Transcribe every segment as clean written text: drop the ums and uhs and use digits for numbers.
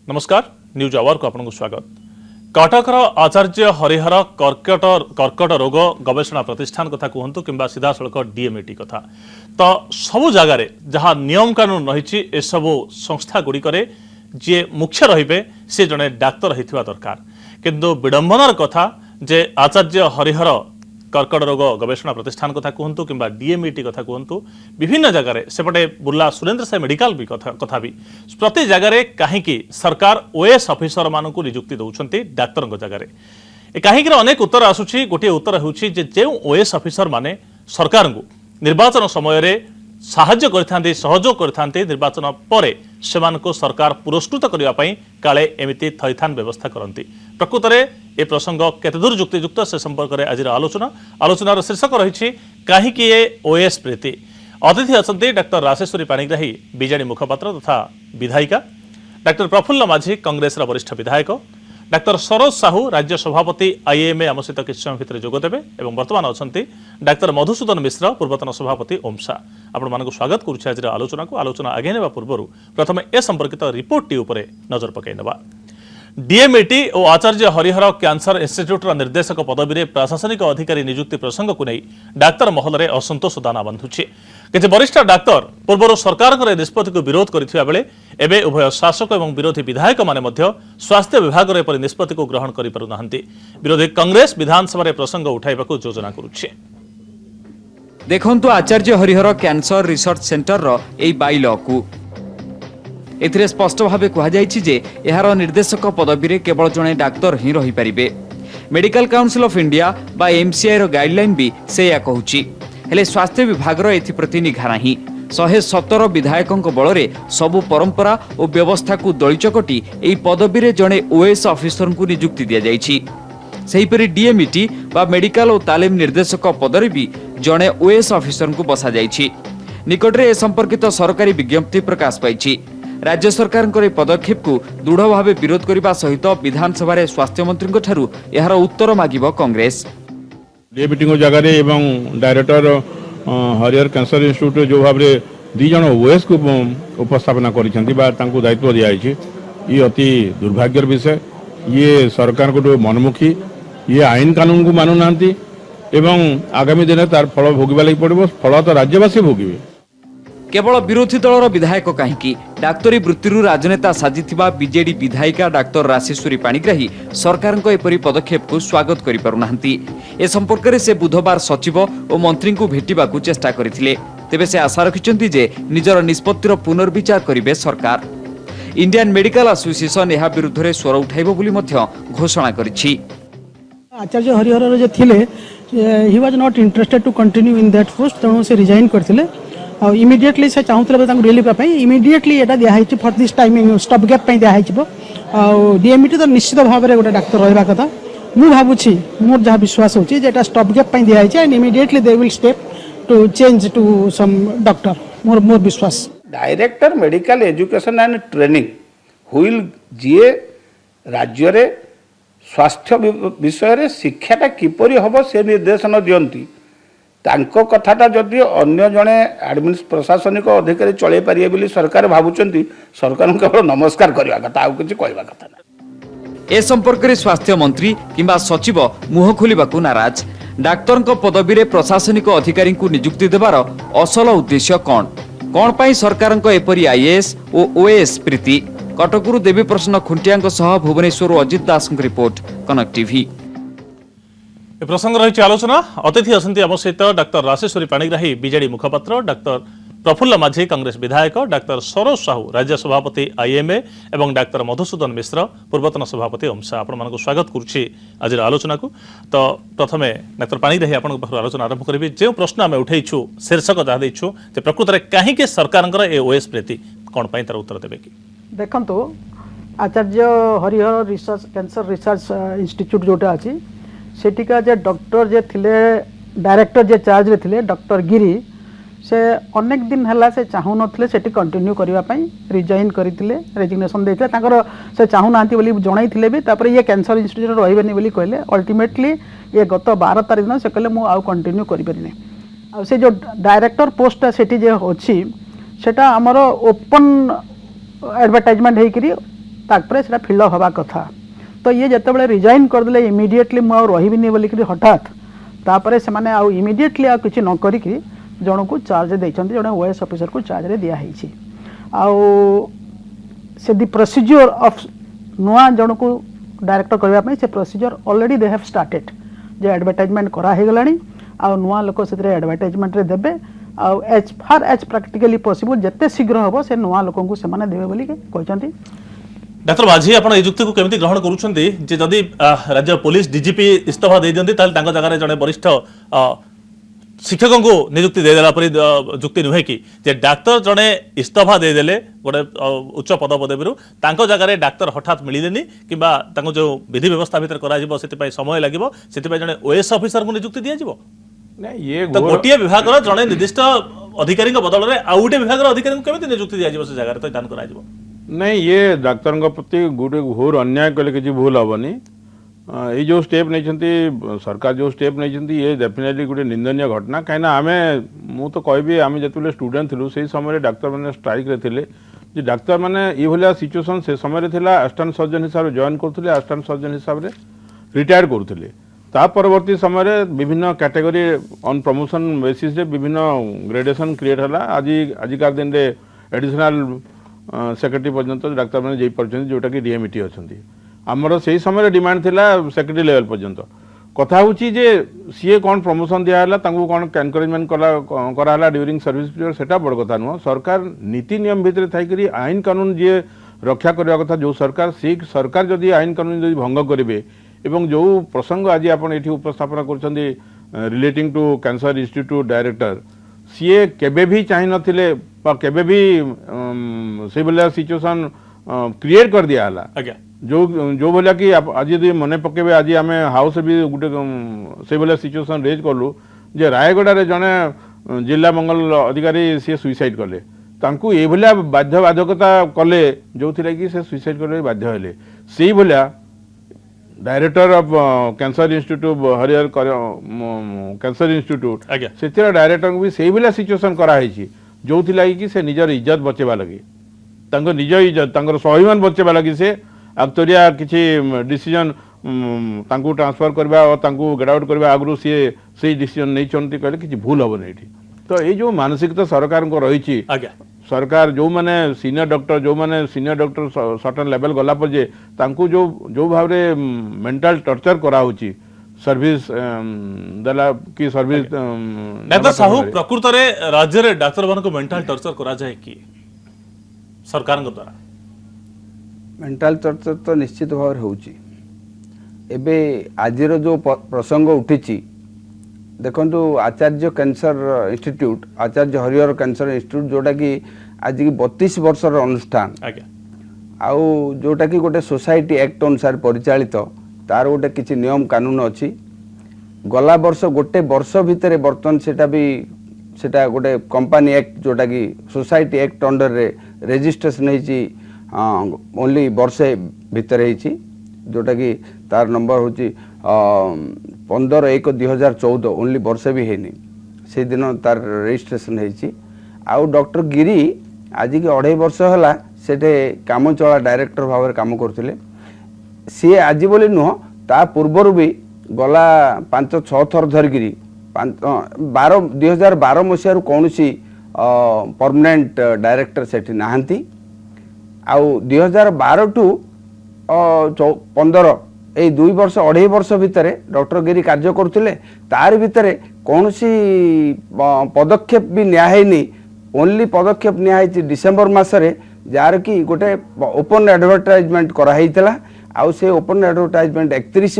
नमस्कार news our को आपको स्वागत। कटकर आचार्य हरिहर कर्कट रोग गवेषणा प्रतिष्ठान कथा कहतु कि सीधा सड़क डीएमईटी कथा तो सबु जगार जहाँ नियम कानून रही एसबू संस्था गुड़िक जी मुख्य रे सी जड़े डाक्तर होता दरकार किंतु विडंबनार कथा जे आचार्य हरिहर कर्कट रोग गवेषणा प्रतिष्ठान कथा कहतु कि डीएमईटी कथा कहतु विभिन्न जगार सेपटे बुर्ला सुरेंद्र साई मेडिकल भी कथा भी प्रति जगार कहीं सरकार ओएस ऑफिसर मानक नियुक्ति दौरान डाक्तर जगार कहीं अनेक उत्तर आसूची गोटे उत्तर हो ओएस ऑफिसर माने सरकार को निर्वाचन समय साहाय्य करथांती सहयोग करथांती निर्वाचन पर सेमानको सरकार पुरस्कृत करने काले एमिति थैथान व्यवस्था करती प्रकृत में ए प्रसंग केतेदूर युक्तियुक्त से संपर्क में आज आलोचनार शीर्षक रही कहीं ओएस प्रीति अतिथि अच्छा डाक्तर राशेश्वरी पाणिग्राही बीजेडी मुखपात्र तथा विधायिका डाक्तर प्रफुल्ल माझी कांग्रेस वरिष्ठ विधायक डाक्तर सरोज साहू राज्य सभापति आईएमए आम सहित किसी समय भितर जोगदेवे और बर्तमान अच्छा डाक्तर मधुसूदन मिश्र पूर्वतन सभापति ओमसा आपण मानक स्वागत करुच्छे आज आलोचना को आलोचना आगे नेबा पूर्व प्रथम ए संपर्कित रिपोर्ट टी उपरे नजर पकई नेबा। डीएमईटी और आचार्य हरिहर कैंसर इंस्टीट्यूट निर्देशक पदवी में प्रशासनिक अधिकारी नियुक्ति प्रसंग को नहीं डाक्तर महल में असंतोष दाना बांधुछि किसी वरिष्ठ डाक्तर पूर्व सरकार निष्पत्ति को विरोध करथिबा बेले एबे उभय शासक और विरोधी विधायक माने मध्य स्वास्थ्य विभाग एपरि निष्पत्ति को ग्रहण करि पारु नाहंती विरोधी कांग्रेस विधानसभा प्रसंग उठाइबाकू योजना करुछि। देखंतु Acharya Harihar cancer research centre रो एई बाइल को एथिरे स्पष्ट भाव कहुଯାଇଛି यार निर्देशक पदवी रे केवल जणे डाक्तर ही रही पारिबे। मेडिकल काउंसिल ऑफ इंडिया बा एमसीआई रो गाइडलाइन भी से या कहूछि हेले स्वास्थ्य विभाग रो एथि प्रति निघा नाही 117 विधायकों बल में सबु परंपरा और व्यवस्था को दलिचकटी एई पदवी रे जणे ओएस ऑफिसर को नियुक्ति दिया जाइछि। सेहीपरि डीएमईटी बा मेडिकल और तालीम निर्देशक पदरे भी जणे ओएस ऑफिसर को बसा जाइछि। निकटरे ए संपर्कित सरकारी विज्ञप्ति प्रकाश पाइछि। राज्य सरकार पदक्षेप को दृढ़ भाव विरोध करने सहित विधानसभा स्वास्थ्य मंत्री ठारू यार उत्तर मागिब कांग्रेस। डीएमईटी जगह एवं डायरेक्टर हरिहर कैंसर इंस्टीट्यूट जो भाव में दी जन ओएस को उपस्थापना कर दायित्व दिखाई ये अति दुर्भाग्यर विषय। ये सरकार को मनमुखी ये आईन कानून को मानु ना एवं आगामी दिन तार फल भोगवा लगी पड़ो फल तो राज्यवासी भोगे। केवल विरोधी दलर विधायक कहीं डाक्तरी वृत्ति राजनेता साजिथिबा बीजेडी विधायिका डाक्तर राशेश्वरी पाणिग्राही सरकार एपरी पदक्षेप को स्वागत करि पारुनाहंती। ए संपर्क में से बुधवार सचिव और मंत्री को भेटिबाकू चेष्टा करथिले तेबे से आशा रखिचंती जे निजर निष्पत्तिर पुनर्विचार करिवे सरकार। इंडियन मेडिकल एसोसिएशन यह विरुद्ध रे स्वर उठाइबो बोली मध्य घोषणा करिछि। आचार्य हरिहर जे थिले he was not interested to continue in that post तेणु से रिजाइन करथिले और इमिडिएटली से चाहूले रिलीफ इमिडिएटली ये दिखाई for this timing stop gap दिखाई डीएमईटी तो निश्चित भाव में गोटे डाक्तर रहा कथा मु भावुची मोर जहाँ विश्वास होची जेटा स्टॉप गैप दिखाई and immediately they will step to change to some doctor मोर मोर विश्वास। Director medical education and training हुइल जीए राज्य रे स्वास्थ्य विषय रे शिक्षाटा किपरि हबो से निर्देशन दियंती तांको कथाटा जदि अन्य जड़े प्रशासनिक अधिकारी चले पारे बोली सरकार भावुंट सरकार केवल नमस्कार करवा कथा आउ किछि कहवा कथा ना। ए संपर्क में स्वास्थ्य मंत्री किंबा सचिव मुह खोलिबाकू नाराज। डाक्तर पदवी रे प्रशासनिक अधिकारी को नियुक्ति देवार असल उद्देश्य कौन पाई सरकार एपरी आईएएस और ओएस प्रीति। कटकरू देवी प्रसन्न खुंटिया भुवनेश्वर अजित दास रिपोर्ट कनक टीवी। प्रसंग रही आलोचना अतिथि अच्छा आम सहित डाक्तर राशेश्वरी पाणिग्राही बीजेडी मुखपात्र डाक्तर प्रफुल्ल माझी कांग्रेस विधायक डाक्तर सरोज साहू राज्य सभापति आईएमए और डाक्तर मधुसूदन मिश्र पूर्वतन सभापति ओमसा आपण मानक स्वागत करुच्ची आज आलोचना को। तो प्रथमे डाक्तर पाणिग्राही आपण आलोचना आरंभ करी जो प्रश्न आम उठेइछु शीर्षक जहाँ देइछु प्रकृत में कहीं सरकार ए ओएस प्रीति कौन पाई तार उत्तर देवे कि देखंतु Acharya Harihar research cancer research institute जोटा अछि सेटिका जे डॉक्टर जे थिले डायरेक्टर जे चार्ज रे थिले डॉक्टर गिरी से अनेक दिन हला से चाहू नथिले सेटी कंटिन्यू करिवा पई रिजाइन करिथिले रेजिग्नेशन देथिले ताकर से चाहू नांती बोली जणाइथिले भी तापर ये कैंसर इंस्टीट्यूट रहिबेनी बोली कहले अल्टीमेटली ये गत 12 तारिख दिन से कहले मु आउ कंटिन्यू करि परिने आ से जो डायरेक्टर पोस्ट सेटी जे अछि सेटा हमरो ओपन एडवर्टाइजमेंट हेकरी तापर से फिलअप हवा कथा तो ये जिते रिजाइन करदे इमिडिएटली मुझे रही बोलिक हठात तापर से मैंने आउ इमिडिएटली आ किसी न करी जन को चार्ज देते जड़े ओएस ऑफिसर को चार्ज दिखाई आउ से दी प्रोसीजर ऑफ नुआ जन को डायरेक्टर करने से procedure already they have started J advertisement करा हो गलानी आ नुआ लोक से एडवर्टाइजमेंट रे देबे आ as far as practically possible जते शीघ्र हम से नुआ लोक को से देवे बोली कहते डाक्टर माझी आपण ए जुक्ति को केमिति ग्रहण करूछन्ती जे जदि राज्य पुलिस डीजीपी इस्तीफा दे दियंती ताल तांको जगह जने वरिष्ठ शिक्षकों को नियुक्ति दे देला परि जुक्ति नुहे कि जे डाक्टर जने इस्तीफा दे देले गोटे उच्च पद पदवीरु तांको जगह डाक्तर हठात मिलिलेनी किबा तांको जो विधि व्यवस्था भीतर करा जिवो सेति पय समय लागिवो सेति पय जने ओएस ऑफिसर को नियुक्ति दिया जिवो नहीं ये तो गोटिया विभाग रो जने निर्दिष्ट अधिकारी को बदल रे आ उटे विभाग रो अधिकारी को केमिति नियुक्ति दिया जिवो से जगह तो दान करा जिवो नहीं ये डाक्तर प्रति गोटे घोर अन्याय कले किसी भूल हेनी ये जो स्टेप नहीं सरकार जो स्टेप नहीं ये डेफिनेटली गोटे निंदनीय घटना कहीं आम मु तो कहबी आम जो स्टूडेंट थिलु से समय डाक्तर मैंने स्ट्राइक रे थिले जे डाक्तर मैंने ये भाया सिचुएसन से समय थिला असिस्टेंट सर्जन हिसाब से जॉइन करते असिस्टेंट सर्जन हिसाब से रिटायर करते ता परवर्ती समय विभिन्न कैटेगरी ऑन प्रमोशन बेसिस रे विभिन्न ग्रेडेशन क्रिएट है आजिकार दिन में एडिशनल सेक्रेटरी पर्यंत डाक्तर मैंने जापर जोटा कि डीएमईटी अच्छा आमर से समय डिमांड थिला सेक्रेटरी लेवल पर्यंत कथा हूँ जे सीए कौन प्रमोशन दिहला कौन एनकरेजमेंट कराला ड्यूरिंग सर्विस पीरियड सेटा बड़ कथा नुह सरकार नीति नियम भितर थी आईन कानून जी रक्षा करने कथा जो सरकार सी सरकार जदि आईन कानून जदि भंग करेंगे एवं जो प्रसंग आज आप उपस्थापन कर relating to cancer institute director सीए केबे भी चाह नथिले केबे भी से भाया सिचुएसन क्रिएट कर दिया हला जो भाया कि आज यदि मन पकेबे आज आम हाउस भी गोटे से भाया सिचुएसन रेज कलु जे रायगड़ा जड़े जिला मंगल अधिकारी सी सुइसाइड कले तांकू ये भाया बाध्य बाधकता कले जो थी कि से सुइसाइड कर बाध्य हेले से भाया director of cancer institute Harihar cancer institute से डायरेक्टर भी से भाया सिचुएसन कराई जो थी कि से निजर इज्जत बचेबा लगी निज इज्जत स्वाभिमान बचेबा लगी से आक्तरिया किसी डिसीजन ट्रांसफर करवा और गेट आउट करवा आगु सी से डिसीजन नहीं कहले किसी भूल हम नहीं तो ये जो मानसिकता सरकार को रही सरकार जो माने सीनियर डॉक्टर सर्टेन लेवल गला पर जे तांकू जो भाव रे मेंटल टॉर्चर करा होची सर्विस दला की सर्विस डाक्टर साहू प्रकृत रे राज्य रे डाक्टर मान को मेंटल टॉर्चर करा जाए कि सरकार द्वारा मेंटल टॉर्चर तो निश्चित भाव होची एबे आजिर जो प्रसंग उठी देखो आचार्य कैंसर इंस्टीट्यूट आचार्य हरिहर कैंसर इंस्टीट्यूट जोटा कि आज की 32 वर्षर अनुष्ठान आउ जोटा कि गोटे सोसाइटी एक्ट अनुसार परिचालित तार गोटे किसी नियम कानून अच्छी गला वर्ष गोटे वर्ष भितर बर्तमान सेटा गोटे कंपनी एक्ट जोटा कि सोसाइटी एक्ट अंडर रे रजिस्ट्रेशन होती ओनली वर्षे भितर जोटा कि तार नंबर हूँ 15/1/2014 ओनली वर्षे भी है से दिन तार रजिस्ट्रेशन होती आउ डॉक्टर गिरी आज की 2.5 वर्ष है सेठे काम चला डायरेक्टर भाव में काम करते सी आज बोली नुह ता पूर्वर भी गला 5-6 थर धरिकी 2012 मसीह कौन परमानेंट डायरेक्टर सेठी नहांती आउ 2012 टू 15 ए 2 वर्ष 2.5 वर्ष भितर डॉक्टर गिरी कार्य करते तार भितर कौन पदक्षेप भी नियानी ओनली पदक्षेप नियाई डिसेम्बर मसरे जार कि गोटे ओपन एडवर्टाइजमेंट कराइला आउ से ओपन एडवर्टाइजमेंट 31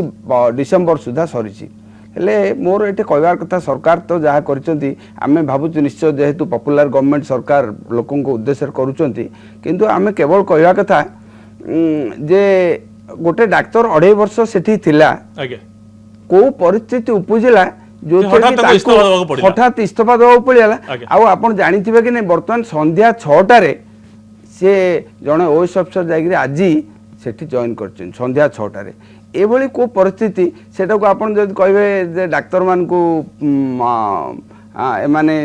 डिसेम्बर सुधा सरी हेले मोर ये कहबार कथा सरकार तो जहाँ करें भावुँ निश्चय जेहेतु पॉपुलर गवर्नमेंट सरकार लोकों को उद्देश्य करुँच किंतु आम केवल कहवा कथा जे गोटे डाक्तर 2.5 वर्ष सेठी थिला को परिस्थिति उपजिला जो हठात इस्तीफा देवा पड़ा आउ आप जानते कि नहीं बर्तमान संध्या 6टारे सी जड़े ओएस अफिसर जाकर आज सेठी जॉइन कर संध्या 6टारे एभली को परिस्थिति सेटा को आपन जब कहे डाक्तर मान को माने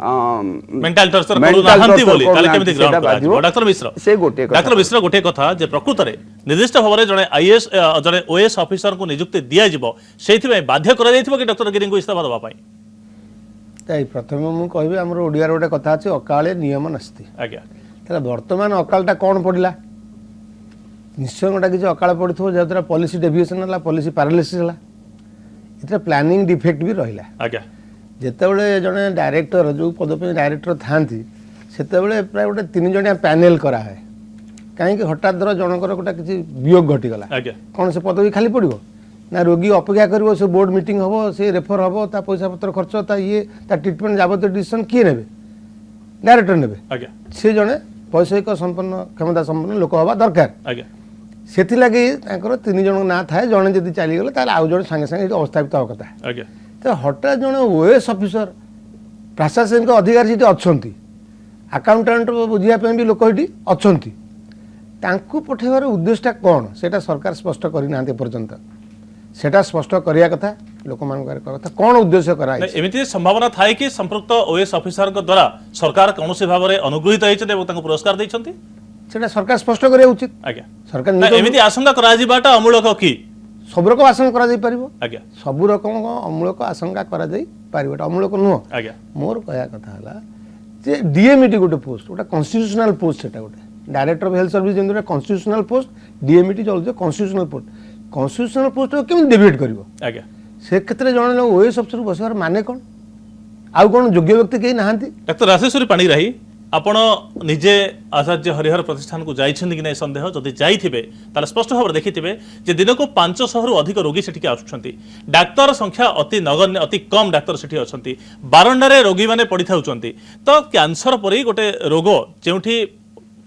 मेंटल टर्चर mental କରୁନାହାନ୍ତି torture ବୋଲି ତାହେଲେ କରୁନାହାନ୍ତି, କେମିତି ଗ୍ରହଣ ସେଇଟା କରାଯିବ? ବାଧିବ। ଡାକ୍ତର ମିଶ୍ର ସେ ଗୋଟିଏ କଥା। ଡାକ୍ତର ମିଶ୍ର ଗୋଟିଏ କଥା ଯେ ପ୍ରକୃତରେ ନିର୍ଦ୍ଦିଷ୍ଟ ଭାବରେ ଜଣେ ଆଇଏଏସ୍ ଜଣେ ଓଏଏସ୍ ଅଫିସରଙ୍କୁ ନିଯୁକ୍ତି ଦିଆଯିବ ସେଇଥିପାଇଁ ବାଧ୍ୟ କରାଯାଇଥିବ କି ଡକ୍ଟର ଗିରିଙ୍କୁ ଇସ୍ତଫା ଦେବା ପାଇଁ? ଏଇ ପ୍ରଥମେ ମୁଁ କହିବି ଆମର ଓଡ଼ିଆର ଗୋଟେ କଥା ଅଛି ଅକାଳେ ନିୟମ ନାସ୍ତି। ଆଜ୍ଞା ତାହେଲେ ବର୍ତ୍ତମାନ ଅକାଳଟା କ'ଣ ପଡ଼ିଲା? ନିଶ୍ଚୟ ଗୋଟେ କିଛି ଅକାଳ ପଡ଼ିଥିବ ଯାହାଦ୍ୱାରା ପଲିସି ଡେଭିଏସନ୍ ହେଲା, ପଲିସି ପାରାଲିସିସ୍ ହେଲା, ଏଥିରେ ପ୍ଲାନିଂ ଡିଫେକ୍ଟ ବି ରହିଲା। ଆଜ୍ଞା ଯେତେବେଳେ ଜଣେ ଡାଇରେକ୍ଟର ଯେଉଁ ପଦ ପାଇଁ ଡାଇରେକ୍ଟର ଥାଆନ୍ତି ସେତେବେଳେ ପ୍ରାୟ ଗୋଟେ 3 ଜଣିଆ ପ୍ୟାନେଲ କରାହୁଏ। କାହିଁକି ହଠାତ୍ ଧର ଜଣଙ୍କର ଗୋଟେ କିଛି ବିୟୋଗ ଘଟିଗଲା, ଆଜ୍ଞା କ'ଣ ସେ ପଦ ବି ଖାଲି ପଡ଼ିବ ନା? ରୋଗୀ ଅପେକ୍ଷା କରିବ, ସେ ବୋର୍ଡ ମିଟିଂ ହେବ, ସେ ରେଫର ହେବ, ତା ପଇସା ପତ୍ର ଖର୍ଚ୍ଚ, ତା ତା ଟ୍ରିଟମେଣ୍ଟ ଯାବତୀୟ ଡିସିସନ୍ କିଏ ନେବେ? ଡାଇରେକ୍ଟର ନେବେ। ଆଜ୍ଞା ସେ ଜଣେ ବୈଷୟିକ ସମ୍ପନ୍ନ କ୍ଷମତା ସମ୍ପନ୍ନ ଲୋକ ହେବା ଦରକାର। ଆଜ୍ଞା ସେଥିଲାଗି ତାଙ୍କର 3 ଜଣଙ୍କ ନାଁ ଥାଏ। ଜଣେ ଯଦି ଚାଲିଗଲେ ତାହେଲେ ଆଉ ଜଣେ ସାଙ୍ଗେ ସାଙ୍ଗେ ଏଠି ଅବସ୍ଥାପିତ ହେବା କଥା। ଆଜ୍ଞା ତ ହଠାତ୍ ଜଣେ ଓଏଏସ୍ ଅଫିସର, ପ୍ରଶାସନିକ ଅଧିକାରୀ ସେଠି ଅଛନ୍ତି, ଆକାଉଣ୍ଟାଣ୍ଟ ବୁଝିବା ପାଇଁ ବି ଲୋକ ଏଠି ଅଛନ୍ତି, ତାଙ୍କୁ ପଠାଇବାର ଉଦ୍ଦେଶ୍ୟଟା କ'ଣ ସେଇଟା ସରକାର ସ୍ପଷ୍ଟ କରିନାହାନ୍ତି ଏପର୍ଯ୍ୟନ୍ତ। ସେଟା ସ୍ପଷ୍ଟ କରିବା କଥା, ଲୋକମାନଙ୍କର କଥା କ'ଣ ଉଦ୍ଦେଶ୍ୟ କରାଯାଇଛି। ଏମିତି ସମ୍ଭାବନା ଥାଏ କି ସମ୍ପୃକ୍ତ ଓଏଏସ୍ ଅଫିସରଙ୍କ ଦ୍ୱାରା ସରକାର କୌଣସି ଭାବରେ ଅନୁଗୃହୀତ ହେଇଛନ୍ତି ଏବଂ ତାଙ୍କୁ ପୁରସ୍କାର ଦେଇଛନ୍ତି? ସେଟା ସରକାର ସ୍ପଷ୍ଟ କରିବା ଉଚିତ। ଆଜ୍ଞା ସରକାର ଏମିତି ଆଶଙ୍କା କରାଯିବାଟା ଅମୂଳକ କି? ସବୁ ରକମ ଆଶଙ୍କା କରାଯାଇପାରିବ, ଆଜ୍ଞା ସବୁ ରକମ ଅମୂଳକ ଆଶଙ୍କା କରାଯାଇପାରିବ, ଏଟା ଅମୂଳକ ନୁହଁ। ଆଜ୍ଞା ମୋର କହିବା କଥା ହେଲା ଯେ ଡିଏମ୍ଇଟି ଗୋଟେ ପୋଷ୍ଟ, ଗୋଟେ କନଷ୍ଟିଟ୍ୟୁସନାଲ ପୋଷ୍ଟ, ସେଟା ଗୋଟେ ଡାଇରେକ୍ଟର ଅଫ୍ ହେଲ୍ଥ ସର୍ଭିସ ଯେମିତି ଗୋଟେ କନଷ୍ଟିଟ୍ୟୁସନାଲ ପୋଷ୍ଟ, ଡିଏମ୍ଇଟି ଚଳୁଛି କନଷ୍ଟିଟ୍ୟୁସନାଲ ପୋଷ୍ଟ। କନଷ୍ଟିଟ୍ୟୁସନାଲ ପୋଷ୍ଟ କେମିତି ଡିବେଟ୍ କରିବ? ଆଜ୍ଞା ସେ କ୍ଷେତ୍ରରେ ଜଣେ ଓଏଏସ୍ ଅଫିସର ବସିବାର ମାନେ କ'ଣ? ଆଉ କ'ଣ ଯୋଗ୍ୟ ବ୍ୟକ୍ତି କେହି ନାହାନ୍ତି? ଡାକ୍ତର ରାଜେଶ୍ୱରୀ ପାଣିଗ୍ରାହୀ, ଆପଣ ନିଜେ ଆଚାର୍ଯ୍ୟ ହରିହର ପ୍ରତିଷ୍ଠାନକୁ ଯାଇଛନ୍ତି କି ନାହିଁ ସନ୍ଦେହ? ଯଦି ଯାଇଥିବେ ତାହେଲେ ସ୍ପଷ୍ଟ ଭାବରେ ଦେଖିଥିବେ ଯେ ଦିନକୁ 500ରୁ ଅଧିକ ରୋଗୀ ସେଠିକି ଆସୁଛନ୍ତି। ଡାକ୍ତର ସଂଖ୍ୟା ଅତି ନଗଣ୍ୟ, ଅତି କମ୍ ଡାକ୍ତର ସେଠି ଅଛନ୍ତି। ବାରଣ୍ଡାରେ ରୋଗୀମାନେ ପଡ଼ିଥାଉଛନ୍ତି। ତ କ୍ୟାନ୍ସର ପରି ଗୋଟେ ରୋଗ ଯେଉଁଠି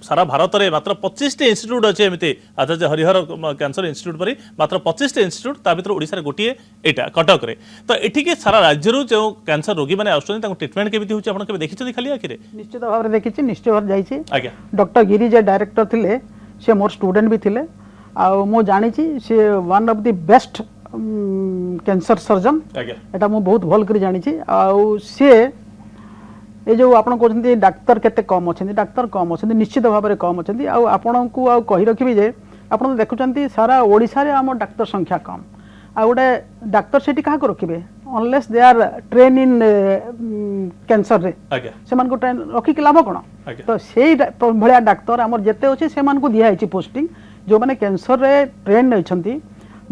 सारा भारत में मात्र 25 इन्स्टिट्यूट अच्छे एमती आचार्य हरिहर कैंसर इन्स्टिट्यूट पर मात्र 25 इन्स्टिट्यूट ता भर ओडिशा गोटे यहाँ कटक रे तो एठिके सारा राज्य जो कैंसर रोगी मैंने आसुच्चନ୍ତି ट्रिटमेंट केमिति होउछि आपण केबे देखिछथि खाली आखिरे निश्चित भाव में देखी निश्चित भाव जाइए आज्ञा डॉक्टर गिरी जे डायरेक्टर थिले से मोर स्टूडेंट भी थिले आ मो जानी सी one of the best cancer surgeon आज्ञा एटा मो बहुत भल कर जानी सी ये जो आप कहते डाक्तर केते कम अच्छे डाक्तर कम अच्छे निश्चित भाव में कम अच्छे आपण को कही रखी जे आप देखुं सारा ओडिशा रे आम डाक्तर संख्या कम आ गोटे डाक्तर से क्या रखिए unless they are train in cancer रे से ट्रेन रखिक लाभ कौन तो से भाया डाक्तर आम जिते अच्छे से दिखाई पोस्टिंग जो मैंने कैंसर रे ट्रेन नहीं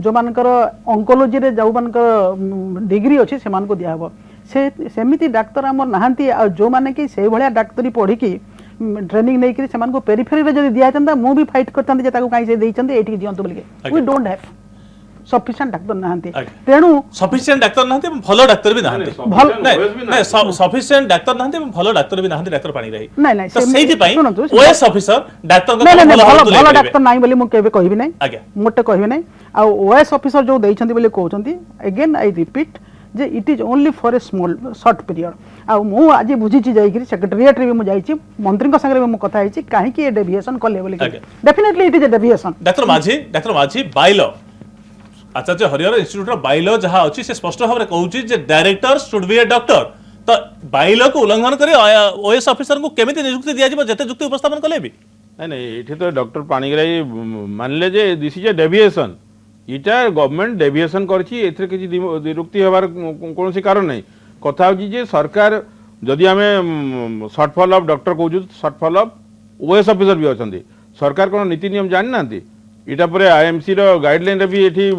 जो मानकर ऑन्कोलॉजी रे जो मानकर डिग्री अच्छी से दिहब से सेमिति डाक्तर आमर नहांती जो माने कि से भलिया डाक्तरी पढ़ी की ट्रेनिंग नहीं करी सेमान को पेरिफेरी रे जदी दिया चंदा मु भी फाइट करथांती जे ताको काई से देइचंदी एठी दियंतु बोलके we don't have sufficient doctor नहांती तेणु सफिशिएंट डाक्तर नहांती भलो डाक्तर भी नहांती भल नहीं सफिशिएंट डाक्तर नहांती भलो डाक्तर भी नहांती डाक्तर पानी रही नहीं नहीं तो सेही पई ओएस ऑफिसर डाक्तर को नहीं भलो डाक्तर नाही बोली मु केबे कहिबि नाही आज्ञा मोटे कहिबि नाही आ ओएस ऑफिसर जो देइचंदी बोली कहउचंदी अगेन आई रिपीट जे it is only for a small short period आ मु आज बुझी जाइकरी सेक्रेटरीएट रे मु जाइछि मंत्री को संगे मु कथा आइछि काहे कि ए डेविएशन कले बोली definitely it is a deviation doctor Majhi bylaw Acharya Harihar institute रो बाइलो जहां अछि से स्पष्ट भाव रे कहउछि जे director should be a doctor तो बाइलो को उल्लंघन करे ओएस ऑफिसर को केमिति नियुक्ति दिया जिवो जते जुक्ति उपस्थापन कले भी नहीं एठी तो डॉक्टर पाणिग्राही मानले जे दिस इज ए डेविएशन इटा गवर्नमेंट डेविएशन करछि एथरे किछि निरुक्ति होबार कोनोसी कारण नै कथा होछि जे सरकार जदि हमें शॉर्टफॉल ऑफ डॉक्टर कहू शॉर्टफॉल ऑफ ओएस ऑफिसर भी अछंती सरकार कोन नीति नियम जानि नांती इटा परे आईएमसी रो गाइडलाइन रे भी एठी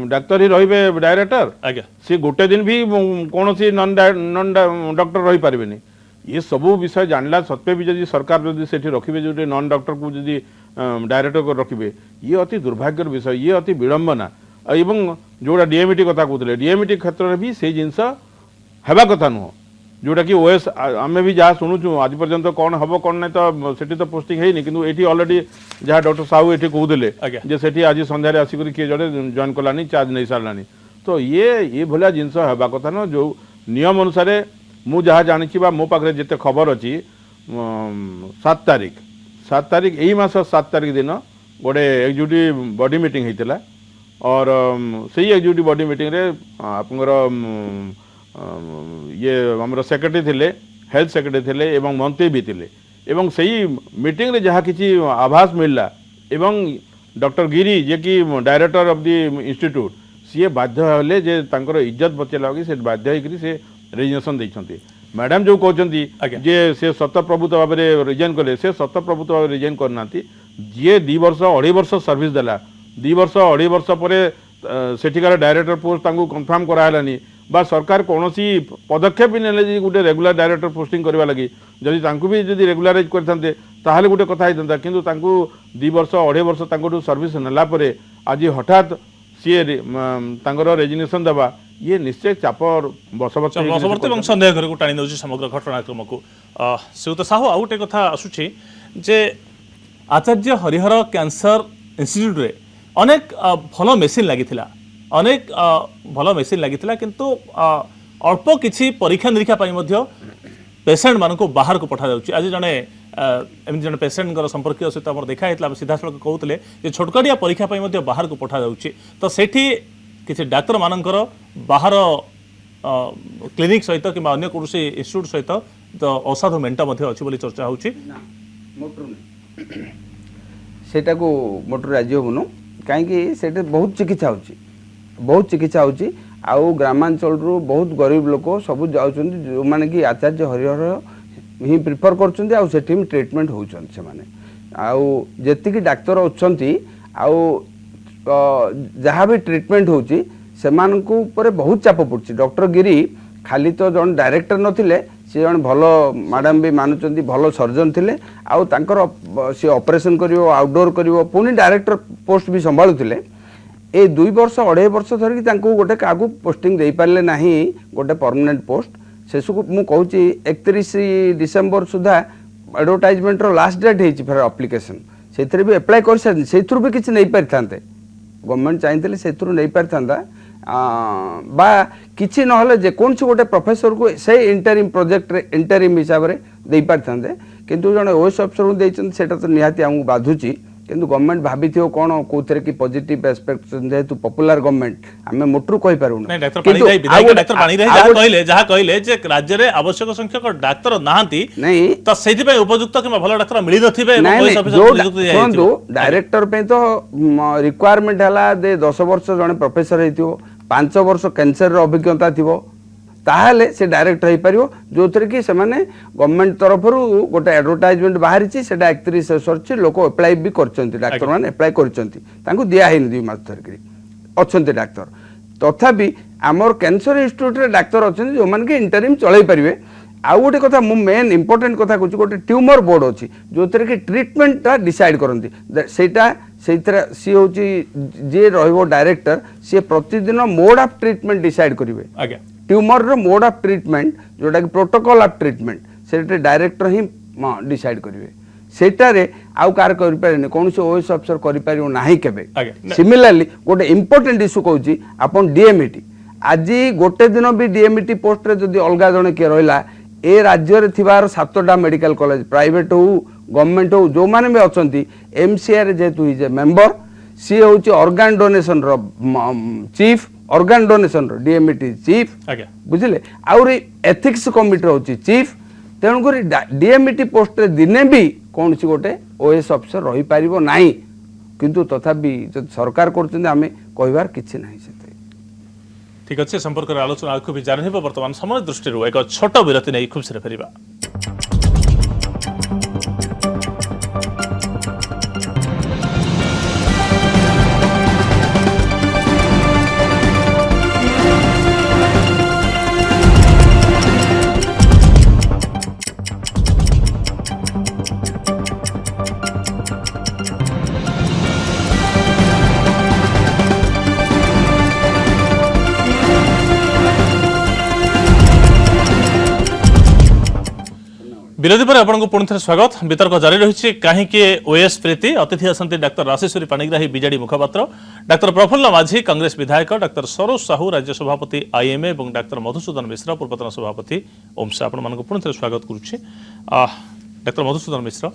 डाक्टर ही रहिबे डायरेक्टर आज्ञा से गोटे दिन भी कोनोसी नॉन डॉक्टर रहि पारबेनी ये सबू विषय जानला सत्वे भी जदि सरकार जदि सेठी रखिबे जोटे नॉन डॉक्टर को जदि डायरेक्टर को रखिबे ये अति दुर्भाग्यर विषय ये अति विडंबना एवं जोड़ा डीएमईटी कथा कहते डीएमईटी क्षेत्र में भी से जिनस हेबा कथा नुह जोटा कि ओएस आम भी जहाँ शुणुचु आज पर्यंत कौन हम कौन ना तो सेठी तो पोस्टिंग है कि ये ऑलरेडी जहाँ डॉक्टर साहू ये कहते सेठी आज संध्यारे आसिक किए जड़े जॉइन कलानी चार्ज नहीं सारानी तो ये भाया जिनस हेबा कथा न जो नियम अनुसार मु जहाँ जानी मो पाखे जिते खबर अच्छी 7 तारीख यही मास 7 तारीख दिन गोटे एग्जीक्यूटिव बॉडी मीटिंग होता और सही एग्जीक्यूटिव बॉडी मीटिंग रे आपंकर ये हमर सेक्रेटरी थिले हेल्थ सेक्रेटरी थिले एवं मंत्री भी थिले एवं सही मीटिंग रे जहाँ किसी आभास मिलला एवं डॉक्टर गिरी जे कि डायरेक्टर ऑफ द इंस्टीट्यूट सी बाध्य हेले जे तांकर इज्जत बचेला कि से बाध्य होकर से रेजिग्नेशन देइछंती मैडम जो कहते जे से सतप्रभुत्व भाव में रिजाइन कले से सतप्रभुत्व भाव रिजाइन करना जी 2 वर्ष 2.5 वर्ष सर्विस देला 2 वर्ष 2.5 वर्ष पर सेठिकार डायरेक्टर पोस्ट कन्फर्म करालानी बा सरकार कौन पदक्षेप भी ने गोटे रेगुलर डायरेक्टर पोस्टिंग करवा लगी जदि भी जदि रेगुलाराइज करते ताहले गोटे कथा होता किंतु 2 वर्ष 2.5 वर्ष सर्विस नेला परे आज हठात सी रेजिग्नेशन देवा ये निश्चय चाप बसवर्ती सन्देह घर टाणी नौ समग्र घटनाक्रम को श्रीयुत साहू आउ गोटे कथा आसूची जे आचार्य हरिहर कैंसर इंस्टीट्यूट रे अनेक भल मेसीन लगी अनेक भल मेसीन लगी किंतु अल्प किछि परीक्षा निरीक्षा पेसेंट मान को बाहर को पठा जाउची आज जने एमती जन पेसेंट संपर्क सहित देखा होता सीधा सड़क कहते छोटकाटिया परीक्षा बाहर को पठा जाउची तो सेठी किसी डाक्तर मानकर बाहर क्लिनिक सहित कि अन्य कौन इंस्टीट्यूट सहित तो असाधु मेंटा अच्छी बोली चर्चा होची सेटा को मोटर राज्य होनु कहीं बहुत चिकित्सा होची आउ ग्रामांचल रु बहुत गरीब लोक सब जाउछन्ति जो माने कि आचार्य हरिहर ही प्रिफर करछन्ति आउ सेठी में ट्रीटमेंट होउछन्ति से माने आउ जेतिकी डाक्तर अछन्ति आउ जहाँ भी ट्रीटमेंट होची सेमान को ऊपर बहुत चाप पड़छि डॉक्टर गिरी खाली तो जन डायरेक्टर नथिले से जन भलो मैडम भी मानुचन्ति भलो सर्जन थिले आउ तांकर से ऑपरेशन करिवो आउटडोर करिवो पुनी डायरेक्टर पोस्ट भी संभाळुथिले ए 2 वर्ष 2.5 वर्ष धरिकी तांको गोटे कागु पोस्टिंग दे पारले नाही गोटे परमानेंट पोस्ट सेसु मु कहूची 31 डिसेंबर सुधा एडवर्टाइजमेंट रो लास्ट डेट हेची फेर एप्लीकेशन सेथरे भी अप्लाई कर सेथुर भी किछ नै परिथांते गवर्नमेंट चाहिए सेथुर नै परिथांता बा किछि नहले जे कोन छि गोटे प्रोफेसर को से इंटरिम प्रोजेक्ट रे इंटरिम हिसाब रे दे परिथांते किंतु जने ओएस अफसर को देचन सेटा तो निहाती हमहु बाधुची किंतु गवर्नमेंट भाभी थियो कोन कोथरे की पॉजिटिव एस्पेक्ट जेतु पॉपुलर गवर्नमेंट हमें मोटरू कहि पारु नै डाक्टर पानी रही विधायक डाक्टर पानी रही जहा कहले जे राज्य रे आवश्यक संख्यक डाक्टर नाहंती नै त सेथि पे उपयुक्त कि भलो डाक्टर मिली नथिबे ओएस अफसर नियुक्त दिया कोंदु डायरेक्टर पे तो रिक्वायरमेंट हला दे 10 वर्ष जने प्रोफेसर हेतियो 5 वर्ष कैंसर रो अभिज्ञता थिबो ताहले से डायरेक्टर हो पारिबो जो थरे कि से माने गवर्नमेंट तरफ रु गोटे एडवर्टाइजमेंट बाहरी छि सेटा 31 सरछि लोक अप्लाई भी करचंती डाक्टर माने अप्लाई करचंती तांको दिया हेन 2 मास धरकरी अछंती डाक्टर तथापि आमर कैंसर इंस्टीट्यूट रे डाक्टर अछंती जो मान के इंटरिम चलाई परिबे आ गोटे कथा मु मेन इंपोर्टेंट कथा कहूँ गोटे ट्यूमर बोर्ड अच्छी जो थे कि ट्रीटमेंटा डिसाइड करती सेटा से सी हूँ जी रही डायरेक्टर सी प्रतिदिन मोड ऑफ ट्रीटमेंट डिसाइड करेंगे ट्यूमर रो मोड ऑफ ट्रीटमेंट जोटा कि प्रोटोकॉल ऑफ ट्रीटमेंट से डायरेक्टर ही डिसाइड करेंगे सेटारे आउ कार कर पारेनी कौन से ओएस अफसर कर पारियो नाही केबे सिमिलरली गोटे इंपोर्टेंट इश्यू कहूँ आपन डीएमईटी आज गोटे दिन भी डीएमईटी पोस्ट रे जदी अलगा जने के रहिला ए राज्य रे थिबार 7टा मेडिकल कॉलेज प्राइवेट हो गवर्नमेंट हो जो माने भी अछंती एमसीआर जेतु इज ए मेंबर सी होची ऑर्गन डोनेशन रो चीफ ऑर्गन डोनेशन रो डीएमईटी चीफ बुझिले और एथिक्स कमिटी होची चीफ तेणु करी डीएमईटी पोस्ट रे दिने भी कौन सी गोटे ओएस अफसर रही पारिबो नाही किंतु तथापि जब सरकार करछन हमें कहबार किछि नाही से ठीक अच्छे संपर्क आलोचना आगे भी जारी बर्तमान समय दृष्टि एक छोट विरति नहीं खूब से फेरिबा विरोधी पर आपको पुणी थे स्वागत वितर्क जारी रही कहीं ओएस प्रीति अतिथि असंती डाक्तर राशेश्वरी पाणिग्राही बीजेडी मुखपात्र डाक्तर प्रफुल्ल माझी कांग्रेस विधायक डाक्तर सरोज साहू राज्य सभापति आईएमए और डाक्तर मधुसूदन मिश्र पूर्वतन सभापति ओम्स आपण पुणी थे स्वागत करुच्ची डाक्तर मधुसूदन मिश्र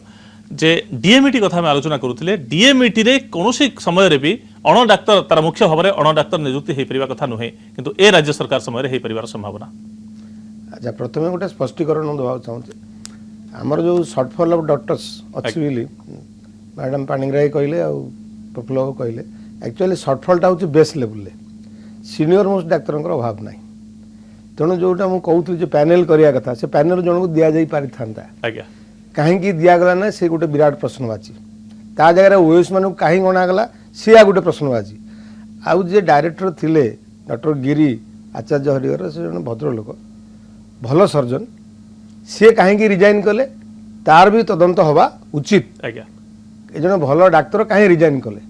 जे डीएमईटी कथा में आलोचना करुले डीएमईटी रे कौन समय भी अण डाक्तर तार मुख्य भाव में अण डाक्तर नियुक्ति हो पार कथा नुहे किंतु ए राज्य सरकार समय हो पार संभावना अच्छा प्रथम गोटे स्पष्टीकरण देवा चाहूँगी आमर जो सर्टफल ऑफ डॉक्टर्स अच्छी बोली मैडम पाणिग्राही कहले आ प्रफुल्ल बाबू कहले एक्चुअली सर्टफलटा हूँ best level senior most doctor अभाव ना तेणु जोटा मुझे कहूली पैनेल करने कथा से पैनेल जन को दि जा पारि था आज्ञा कहीं दिगला ना से गोटे विराट प्रश्नवाची ता जगह ओएस मान कहीं गणागला सी आ गोटे प्रश्नवाची आउ जे डायरेक्टर थिले डॉक्टर गिरी आचार्य हरिहर से जन भद्रलोक भल सर्जन सी कहीं रिजाइन कले तार भी तदंत हवा उचित आज्ञा ए जन भल डाक्तर कहीं रिजाइन कले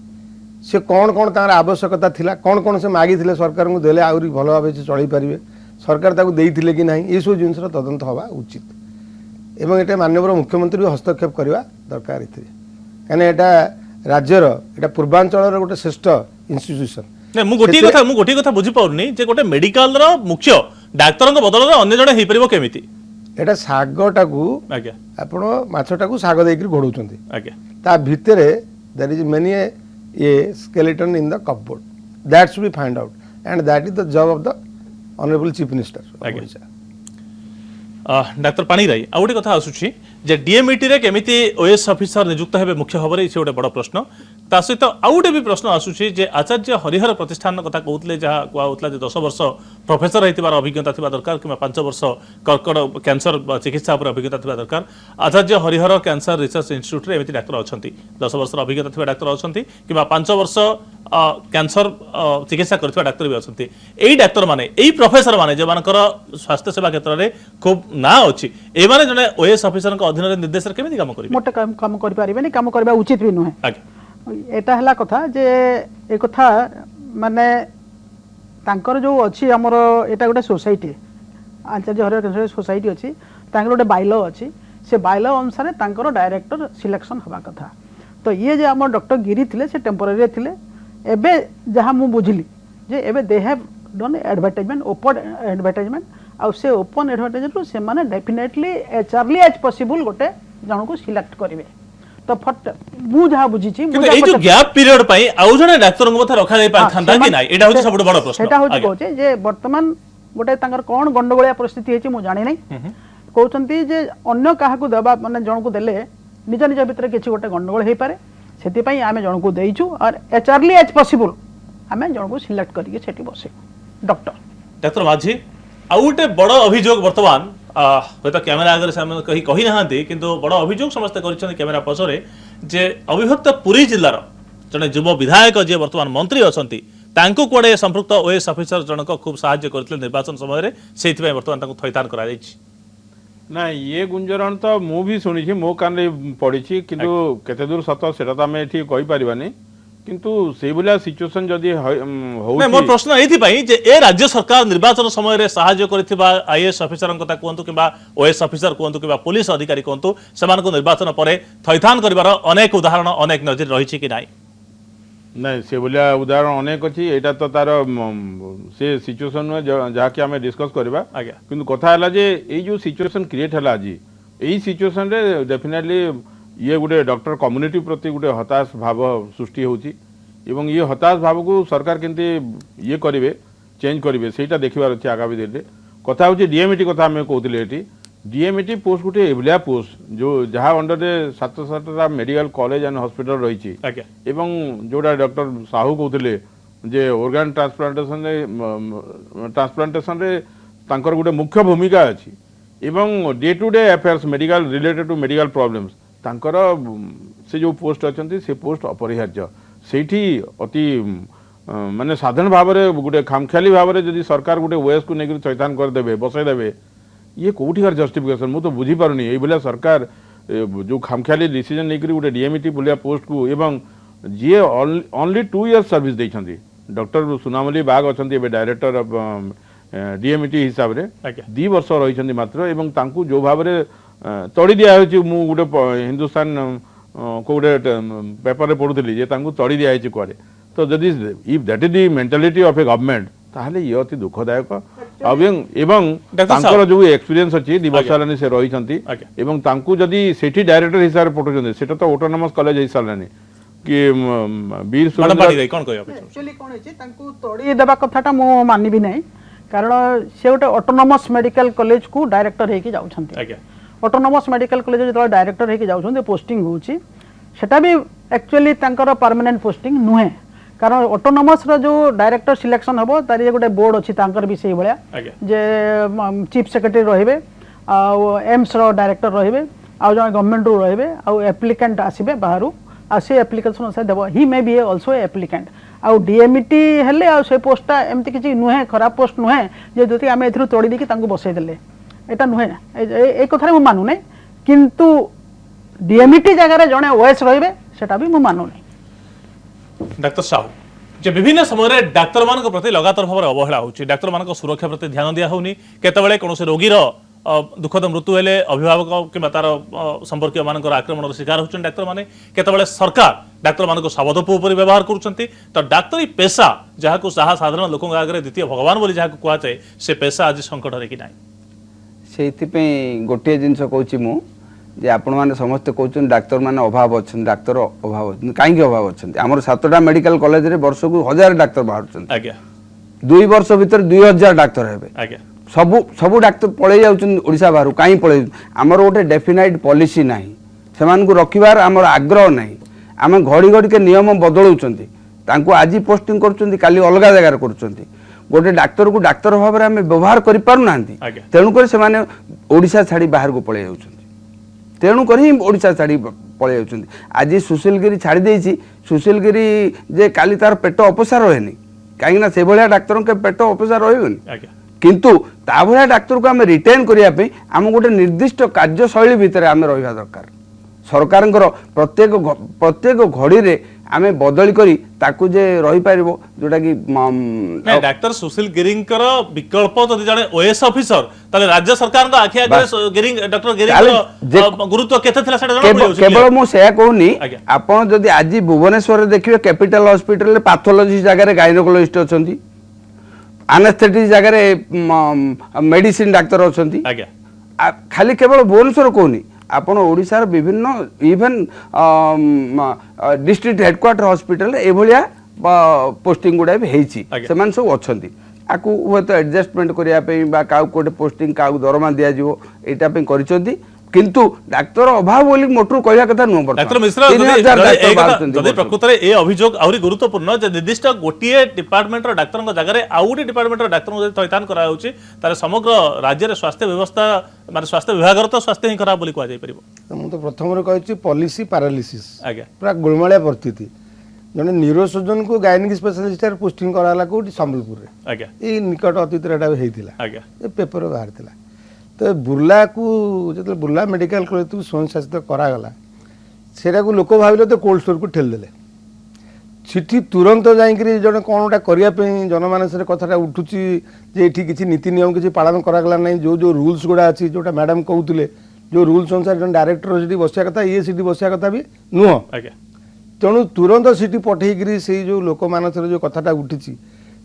सी कौन कौन तार आवश्यकता थिला कौन कौन से मागी थिले सरकार को देले आउरी भल भाव से चल पारे सरकार ताकू देइथिले कि नहीं ये सब जिनस तदंत हवा उचित एवं ये माननीय मुख्यमंत्री भी हस्तक्षेप करवा दरकार कहीं यहाँ राज्यर यहाँ पूर्वांचल गोटे श्रेष्ठ इन्स्टिट्यूशन नहीं गोटे कथा बुझी पाउनी जे गोटे मेडिकल रो मुख्य डाक्तर बदल अन्य जड़े हो पार केमी एटा सागटा को आज्ञा आपण माछटा को साग देकर घोड़ौं आज्ञा ता भितर there is many a skeleton in the cupboard that should be find out and that is the job of the honourable chief minister doctor Panigrahi आ गोटे कथा आसुची जे डीएमईटी रे केमिति ओएस ऑफिसर नियुक्त हेबे मुख्य भाव से गोटे बड़ प्रश्न ता सहित आउ गोटे भी प्रश्न आसुची जे आचार्य हरिहर प्रतिष्ठान कथा कहते जहाँ कहला 10 वर्ष प्रोफेसर होइतिबार अभिज्ञता थिबा दरकार कि 5 वर्ष कर्कट कैंसर चिकित्सा पर अभिज्ञता थिबा दरकार आचार्य हरिहर कैंसर रिसर्च इंस्टीट्यूट रे एमिति डाक्टर अछंती 10 वर्ष अभिज्ञता थिबा डाक्टर अछंती कि 5 वर्ष कैंसर चिकित्सा करथिबा डाक्टर भी अछंती एई डाक्तर माने एई प्रोफेसर माने जे मानकर स्वास्थ्य सेवा क्षेत्र रे खूब ना अछि ए माने जने ओएस ऑफिसर के अधीन रे निर्देश रे केमिति काम करिवे मोटे काम करि पारिबेनी काम करबा उचित भी नुहे आज्ञा एटा हला कथा जे ए कथा माने तांकर जो अछि हमर एटा गोटे सोसाइटी आचार्य हरिहर कैंसर सोसाइटी अछि तांकर गोटे बाइलो अछि से बाइलो अनुसार तांकर डायरेक्टर सिलेक्शन हवा कथा तो ये जे हमर डॉक्टर गिरी थिले से टेम्पररी थिले एबे जहाँ मु बुझिली जे एबे they have done advertisement open advertisement आ से ओपन एडवर्टाइजमेंट से माने definitely as early as possible गोटे जन को सिलेक्ट करिवे तो फट मु जहाँ बुझी किंतु ए जो गैप पीरियड पई आउ जने डाक्टर को रखा जाय पारथांता कि नाही एटा होची सबसे बड़ प्रश्न एटा होची कहचे जे वर्तमान गोटे तांकर कोन गंडगोलिया परिस्थिति हेची मु जानि नै कहउचंती जे अन्य काहा को दबा माने जन को देले निज निज भितर किछि गोटे गंडगोल हे पारे सेति पई आमे जन को देइछु और एज अर्ली एज पॉसिबल आमे जन को सिलेक्ट करिके सेठी बसे डॉक्टर माझी आउ गोटे बड़ अभियोग वर्तमान हयत कैमेरा आगे से कही ना किंतु बड़ अभियोग समस्ते कर कैमेरा पछरे जे अविभक्त पुरी जिल्लार जड़े युव विधायक जी वर्तमान मंत्री अच्छी तांको कुआडे संपृक्त ओएस ऑफिसर जनक खूब साहाय्य करथिले निर्वाचन समय से वर्तमान तांको थैतान करा जायछि ना ये गुंजरण तो मु भी शुणी मो कान पड़ी किंतु केते दूर सत सेटा तो आमे एठी कहि परिबानी किंतु से भलिया सिचुएशन जदी हो मोर प्रश्न एथि जे ए राज्य सरकार निर्वाचन समय रे सहाय्य करथिबा आईएएस ऑफिसर कथा कहंतु किबा ओएस ऑफिसर कहंतु किबा पुलिस अधिकारी कहंतु समान को निर्वाचन परे थैथान करबार अनेक उदाहरण अनेक नजर रहिछि कि नाही नहीं से भलिया उदाहरण अनेक अछि एटा तो तार से सिचुएशन में जहा कि आमे डिस्कस करबा आज्ञा किंतु कथा हला जे ए जो सिचुएशन क्रिएट हला आज एई सिचुएशन रे डेफिनेटली ये गोटे डॉक्टर कम्युनिटी प्रति गोटे हताश भाव सृष्टि होची एवं ये हताश भाव को सरकार केंते ये करिवे चेंज करिवे सेटा देखिबार अछि आगामी दिन रे कथा होची डीएमईटी कथा हमें कहउतिले एटी डीएमईटी पोस्ट गोटे एभलिया पोस्ट जो जहाँ अंडर रे 7-7टा मेडिकल कॉलेज एंड हॉस्पिटल रही एवं जोड़ा डॉक्टर साहू कहते जे ऑर्गन ट्रांसप्लांटेशन रे तांकर गोटे मुख्य भूमिका अछि एवं day to day affairs medical related to medical problems तांकर से जो पोस्ट अच्छी से पोस्ट अपरिहार्य सेठी अति माने साधारण भाव में गोटे खामख्याली भाव में जदि सरकार गोटे ओएस को लेकर चैतान करदे बसईदे ये कौटिकार जस्टिफिकेशन मुझे तो बुझीपारूनी ये सरकार जो खामख्याली डिसीजन लेकर गोटे डीएमईटी भलिया पोस्ट को एवं जी ओनली 2 इयर्स सर्विस देइछंती डॉक्टर सुनामली बाग अच्छा डायरेक्टर ऑफ डीएमईटी हिसाब से 2 वर्ष रही मात्र एवं तांकू जो भाव में तड़ी दिया मु गोटे हिंदुस्तान को गोटे पेपर पढ़ुली जे तांकू तड़ी दिया कुआडे तो जदि if that is the mentality of A government ताहले ये अति दुखदायक एवं तांकर जो एक्सपीरियंस अछि दिवसालानी से रही एवं तांकू जदि सेठी डायरेक्टर हिसाब से पठौछन सेटा तो ऑटोनोमस कॉलेज हिसालानी कि वीर एक्चुअली कोन अछि तांकू तोड़ी देबा कथाटा मो मानिबी नै କାରଣ ସେ ଗୋଟେ ଅଟୋନୋମସ୍ ମେଡିକାଲ କଲେଜକୁ ଡାଇରେକ୍ଟର ହେଇକି ଯାଉଛନ୍ତି। ଆଜ୍ଞା ଅଟୋନୋମସ୍ ମେଡିକାଲ କଲେଜ ଯେତେବେଳେ ଡାଇରେକ୍ଟର ହେଇକି ଯାଉଛନ୍ତି ପୋଷ୍ଟିଂ ହେଉଛି ସେଟା ବି ଆକ୍ଚୁଆଲି ତାଙ୍କର ପରମାନେଣ୍ଟ ପୋଷ୍ଟିଂ ନୁହେଁ, କାରଣ ଅଟୋନୋମସ୍ର ଯେଉଁ ଡାଇରେକ୍ଟର ସିଲେକ୍ସନ ହେବ ତାର ଗୋଟେ ବୋର୍ଡ ଅଛି ତାଙ୍କର ବି ସେଇଭଳିଆ ଆଜ୍ଞା ଯେ ଚିଫ୍ ସେକ୍ରେଟାରୀ ରହିବେ, ଆଉ ଏମ୍ସର ଡାଇରେକ୍ଟର ରହିବେ, ଆଉ ଜଣେ ଗଭର୍ଣ୍ଣମେଣ୍ଟରୁ ରହିବେ, ଆଉ ଆପ୍ଲିକାଣ୍ଟ ଆସିବେ ବାହାରୁ, ଆଉ ସେ ଆପ୍ଲିକେସନ୍ ଅନୁସାରେ ଦେବ। ହି ମେ ବି ଅଲସୋ ଆପ୍ଲିକାଣ୍ଟ। ଆଉ ଡିଏମ୍ଇଟି ହେଲେ ଆଉ ସେ ପୋଷ୍ଟଟା ଏମିତି କିଛି ନୁହେଁ, ଖରାପ ପୋଷ୍ଟ ନୁହେଁ ଯେ ଯଦି ଆମେ ଏଥିରୁ ତୋଳି ଦେଇକି ତାଙ୍କୁ ବସେଇ ଦେଲେ, ଏଇଟା ନୁହେଁ। ଏ କଥାରେ ମୁଁ ମାନୁନି, କିନ୍ତୁ ଡିଏମ୍ଇଟି ଜାଗାରେ ଜଣେ ଓଏସ୍ ରହିବେ ସେଟା ବି ମୁଁ ମାନୁନି। ডাক্তার সাহু যে বিভিন্ন সময় ডাক্তার মান প্রতি লগাতার ভাবে অবহেলা হচ্ছে, ডাক্তার মান সুরক্ষা প্রতি ধ্যান দিয়া হোনি, কেতবে কৌশি রোগীর দুঃখদ মৃত্যু হলে অভিভাবক কিংবা তার সম্পর্কীয় মান আক্রমণের শিকার হচ্ছেন ডাক্তার মানে, কেতবে সরকার ডাক্তার মান সবদপ উপরে ব্যবহার করছেন। তো ডাক্তারি পেশা যা সাধারণ লোক আগে দ্বিতীয় ভগবান বলে যা কুযায়ে সে পেশা আজ সংকটরে কি নাই। সেইথিপাই গোটিଏ ଜିନିଷ କହୁଛି ମୁଁ ଯେ ଆପଣମାନେ ସମସ୍ତେ କହୁଛନ୍ତି ଡାକ୍ତରମାନେ ଅଭାବ ଅଛନ୍ତି, ଡାକ୍ତର ଅଭାବ ଅଛନ୍ତି। କାହିଁକି ଅଭାବ ଅଛନ୍ତି? ଆମର 7ଟା ମେଡିକାଲ କଲେଜରେ ବର୍ଷକୁ 1000 ଡାକ୍ତର ବାହାରୁଛନ୍ତି। ଆଜ୍ଞା 2 ବର୍ଷ ଭିତରେ 2000 ଡାକ୍ତର ହେବେ। ଆଜ୍ଞା ସବୁ ଡାକ୍ତର ପଳେଇ ଯାଉଛନ୍ତି ଓଡ଼ିଶା ବାହାରୁ। କାହିଁ ପଳେଇ? ଆମର ଗୋଟେ ଡେଫିନାଇଟ୍ ପଲିସି ନାହିଁ, ସେମାନଙ୍କୁ ରଖିବାର ଆମର ଆଗ୍ରହ ନାହିଁ। ଆମେ ଘଡ଼ି ଘଡ଼ିକେ ନିୟମ ବଦଳଉଛନ୍ତି, ତାଙ୍କୁ ଆଜି ପୋଷ୍ଟିଂ କରୁଛନ୍ତି, କାଲି ଅଲଗା ଜାଗାରେ କରୁଛନ୍ତି। ଗୋଟେ ଡାକ୍ତରକୁ ଡାକ୍ତର ଭାବରେ ଆମେ ବ୍ୟବହାର କରିପାରୁନାହାନ୍ତି, ତେଣୁକରି ସେମାନେ ଓଡ଼ିଶା ଛାଡ଼ି ବାହାରକୁ ପଳେଇ ଯାଉଛନ୍ତି। ତେଣୁକରି ହିଁ ଓଡ଼ିଶା ଛାଡ଼ି ପଳେଇ ଯାଉଛନ୍ତି। ଆଜି ସୁଶୀଲ ଗିରି ଛାଡ଼ି ଦେଇଛି, ସୁଶୀଲ ଗିରି ଯେ କାଲି ତାର ପେଟ ଅପସାର ରହେନି, କାହିଁକିନା ସେଭଳିଆ ଡାକ୍ତରଙ୍କ ପେଟ ଅପସାର ରହିବନି। କିନ୍ତୁ ତା ଭଳିଆ ଡାକ୍ତରକୁ ଆମେ ରିଟେନ୍ କରିବା ପାଇଁ ଆମକୁ ଗୋଟେ ନିର୍ଦ୍ଦିଷ୍ଟ କାର୍ଯ୍ୟଶୈଳୀ ଭିତରେ ଆମେ ରହିବା ଦରକାର। ସରକାରଙ୍କର ପ୍ରତ୍ୟେକ ଘଡ଼ିରେ ଆମେ ବଦଳି କରି ତାକୁ ଯେ ରହିପାରିବ ଯୋଉଟାକି ଡାକ୍ତର ସୁଶୀଲ ଗିରିଙ୍କର ବିକଳ୍ପ ଯଦି ଜଣେ ଓଏସ୍ ଅଫିସର, ତାହେଲେ ରାଜ୍ୟ ସରକାରଙ୍କ ଆଖି ଆଗରେ ଡକ୍ଟର ଗିରିଙ୍କର ଗୁରୁତ୍ୱ କେତେ ଥିଲା ସେଟା ଜଣାପଡ଼ିଯାଉଛି। କେବଳ ମୁଁ ସେୟା କହୁନି, ଆପଣ ଯଦି ଆଜି ଭୁବନେଶ୍ୱରରେ ଦେଖିବେ କ୍ୟାପିଟାଲ ହସ୍ପିଟାଲରେ ପାଥୋଲୋଜି ଜାଗାରେ ଗାଇନୋକୋଲୋଜିଷ୍ଟ ଅଛନ୍ତି, ଆନେସ୍ଥେଟିକ୍ ଜାଗାରେ ମେଡିସିନ ଡାକ୍ତର ଅଛନ୍ତି। ଖାଲି କେବଳ ଭୁବନେଶ୍ୱର କହୁନି, ଆପଣ ଓଡ଼ିଶାର ବିଭିନ୍ନ ଇଭେନ୍ ଡିଷ୍ଟ୍ରିକ୍ଟ ହେଡକ୍ୱାର୍ଟର ହସ୍ପିଟାଲରେ ଏଭଳିଆ ପୋଷ୍ଟିଂ ଗୁଡ଼ା ବି ହେଇଛି, ସେମାନେ ସବୁ ଅଛନ୍ତି। ଆକୁ ହୁଏତ ଆଡଜଷ୍ଟମେଣ୍ଟ କରିବା ପାଇଁ ବା କାହାକୁ ଗୋଟେ ପୋଷ୍ଟିଂ କାହାକୁ ଦରମା ଦିଆଯିବ ଏଇଟା ପାଇଁ କରିଛନ୍ତି, କିନ୍ତୁ ଡାକ୍ତର ଅଭାବ ବୋଲି ମୋଟରୁ କହିବା କଥା ନୁହଁ। ଡାକ୍ତର ମିଶ୍ର ଯଦି ପ୍ରକୃତରେ ଏ ଅଭିଯୋଗ ଆହୁରି ଗୁରୁତ୍ୱପୂର୍ଣ୍ଣ ଯେ ନିର୍ଦ୍ଦିଷ୍ଟ ଗୋଟିଏ ଡିପାର୍ଟମେଣ୍ଟର ଡାକ୍ତରଙ୍କ ଜାଗାରେ ଆଉ ଗୋଟେ ଡିପାର୍ଟମେଣ୍ଟର ଡାକ୍ତରଙ୍କୁ ଯଦି ଥଇଥାନ କରାଯାଉଛି, ତାହେଲେ ସମଗ୍ର ରାଜ୍ୟରେ ସ୍ୱାସ୍ଥ୍ୟ ବ୍ୟବସ୍ଥା ମାନେ ସ୍ୱାସ୍ଥ୍ୟ ବିଭାଗର ତ ସ୍ୱାସ୍ଥ୍ୟ ହିଁ ଖରାପ ବୋଲି କୁହାଯାଇ ପାରିବ। ମୁଁ ତ ପ୍ରଥମରୁ କହିଛି ପଲିସି ପାରାଲିସିସ୍, ଆଜ୍ଞା ପୁରା ଗୋଳମାଳିଆ ପରିସ୍ଥିତି। ଜଣେ ନ୍ୟୁରୋସର୍ଜନକୁ ଗାଇନିକ୍ ସ୍ପେଶାଲିଷ୍ଟରେ ପୋଷ୍ଟିଂ କରାଗଲା କୋଉଠି? ସମ୍ବଲପୁରରେ। ଆଜ୍ଞା ଏଇ ନିକଟ ଅତୀତରେ ଏଟା ହେଇଥିଲା, ଆଜ୍ଞା ଏ ପେପରରେ ବାହାରିଥିଲା। ତ ବୁର୍ଲାକୁ ଯେତେବେଳେ ବୁର୍ଲା ମେଡିକାଲ କଲେଜକୁ ସ୍ୱୟଂଶାସିତ କରାଗଲା, ସେଟାକୁ ଲୋକ ଭାବିଲେ ତ କୋଲ୍ଡ ଷ୍ଟୋରକୁ ଠେଲିଦେଲେ। ସେଠି ତୁରନ୍ତ ଯାଇକରି ଜଣେ କ'ଣ ଗୋଟେ କରିବା ପାଇଁ ଜନମାନସରେ କଥାଟା ଉଠୁଛି ଯେ ଏଠି କିଛି ନୀତି ନିୟମ କିଛି ପାଳନ କରାଗଲା ନାହିଁ। ଯେଉଁ ରୁଲ୍ସ ଗୁଡ଼ା ଅଛି, ଯେଉଁଟା ମ୍ୟାଡ଼ାମ୍ କହୁଥିଲେ, ଯେଉଁ ରୁଲ୍ସ ଅନୁସାରେ ଜଣେ ଡାଇରେକ୍ଟର ସେଠି ବସିବା କଥା, ଇଏ ସେଠି ବସିବା କଥା ବି ନୁହଁ। ଆଜ୍ଞା ତେଣୁ ତୁରନ୍ତ ସେଠି ପଠେଇକିରି ସେଇ ଯେଉଁ ଲୋକମାନସରେ ଯେଉଁ କଥାଟା ଉଠିଛି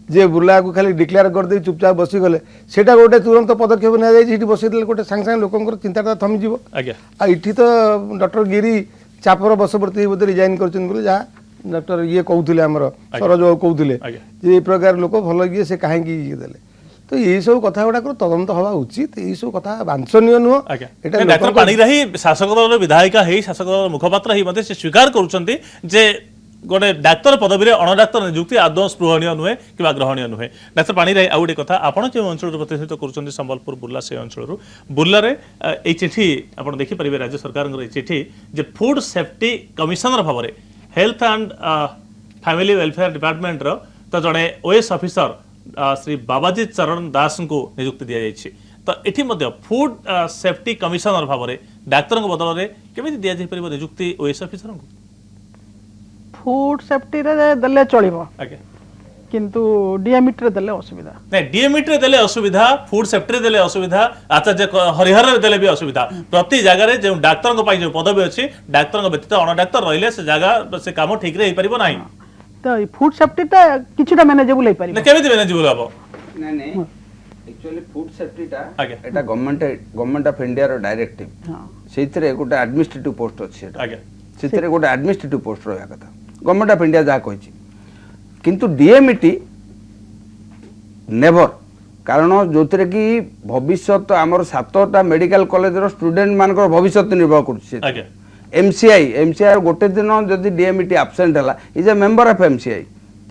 ଯେ ବୁର୍ଲାକୁ ଖାଲି ଡିକ୍ଲେୟାର କରିଦେଇ ଚୁପଚାପ ବସିଗଲେ, ସେଇଟା ଗୋଟେ ତୁରନ୍ତ ପଦକ୍ଷେପ ନିଆଯାଇଛି। ସେଠି ବସେଇଦେଲେ ଗୋଟେ ସାଙ୍ଗେ ସାଙ୍ଗେ ଲୋକଙ୍କର ଚିନ୍ତାଟା ଥମିଯିବ। ଆଉ ଏଠି ତ ଡକ୍ଟର ଗିରି ଚାପର ବଶବର୍ତ୍ତୀ ବୋଧେ ରିଜାଇନ୍ କରିଛନ୍ତି ବୋଲି ଯାହା ଡକ୍ଟର ଇଏ କହୁଥିଲେ, ଆମର ସରୋଜ ବାବୁ କହୁଥିଲେ ଯେ ଏ ପ୍ରକାର ଲୋକ ଭଲ ଇଏ ସେ କାହିଁକି ଇଏ ଦେଲେ। ତ ଏଇସବୁ କଥା ଗୁଡ଼ାକର ତଦନ୍ତ ହେବା ଉଚିତ। ଏଇସବୁ କଥା ବାଞ୍ଛନୀୟ ନୁହଁ। এটা ডাক্তার পাଣିଗ୍ରାହୀ ଶାସକ ଦଳର ବିଧାୟିକା ହେଇ ଶାସକ ଦଳର ମୁଖପାତ୍ର ହେଇ ମଧ୍ୟ ସେ ସ୍ୱୀକାର କରୁଛନ୍ତି ଯେ गोटे डाक्तर पदवी अणडाक्तर नियुक्ति आदौ स्पृहणीय नुहे कि ग्रहणीय नुहे। डाक्तर पाणिग्राही आउ गोटे कथा आपण जो अंचल प्रतिनिधित्व कर संबलपुर बुर्ला से अंचल बुर्लारे ये चिठी आप देखिपारे राज्य सरकार चिठी जे फूड सेफ्टी कमिशनर भाव में health and family welfare department तो जड़े ओएस ऑफिसर श्री बाबाजी चरण दास को नियुक्ति दि जाइए। तो ये फूड सेफ्टी कमिशनर भाव में डाक्तर बदल में केमी दि जापर नियुक्ति ओएस ऑफिसर को फूड सेफ्टी रे देले चलिबो किंतु डीएमईटी रे देले असुविधा नहीं डीएमईटी रे देले असुविधा फूड सेफ्टी रे देले असुविधा आचार्य हरिहर रे देले भी असुविधा प्रति जगह रे जो डाक्तर को पाई जो पदवी अछि डाक्तर को व्यतीत अण डाक्तर रहिले से जगह से काम ठीक रे हे परिबो नाही। तो फूड सेफ्टी ता किछटा मैनेजेबल हे परिबो केमिति मैनेजेबल हबो नहीं नहीं एक्चुअली फूड सेफ्टी टा एटा गवर्नमेंट ऑफ इंडिया रो डायरेक्टिव सेइतरे गोटे एडमिनिस्ट्रेटिव पोस्ट अछि एटा सेइतरे गोटे एडमिनिस्ट्रेटिव पोस्ट रहया कथा गवर्नमेंट ऑफ इंडिया जहाँ कही किंतु डीएमईटी नेवर कारण जो कि भविष्य आमर 7टा मेडिकल कॉलेज स्टूडेंट मान भविष्य निर्भर कर एमसीआई गोटे दिन जदि DMET absent he is a member of MCI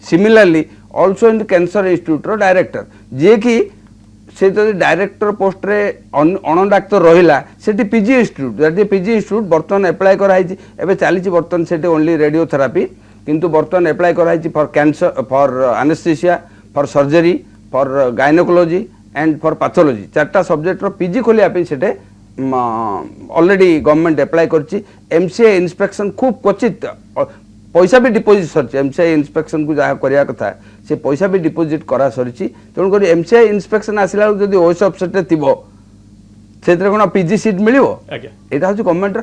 similarly also in cancer institute रो डायरेक्टर जे कि से जदि डायरेक्टर पोस्ट रे अण डाक्तर रहिला सेठी PG institute that PG institute बर्तमान एप्लाई कराई एबे चली बर्तमान सेठी ओनली रेडियोथेरापी किंतु बर्तमान एप्लाई कराई for cancer for anaesthesia for surgery for gynaecology and for pathology 4टा सब्जेक्ट रो पीजी खोलिया पे सेटे ऑलरेडी गवर्नमेंट एप्लाई करछि एमसीआई इंस्पेक्शन खूब क्वचित पैसा भी डिपोजिट सर एमसीआई इंस्पेक्शन को जहाँ कराया कथा से पैसा भी डिपोजिट करा सरी तेणुक एमसीआई इंस्पेक्शन आसला जब ओएस अफिसर थी से पीजी सीट मिल यहाँ हूँ गवर्नमेंट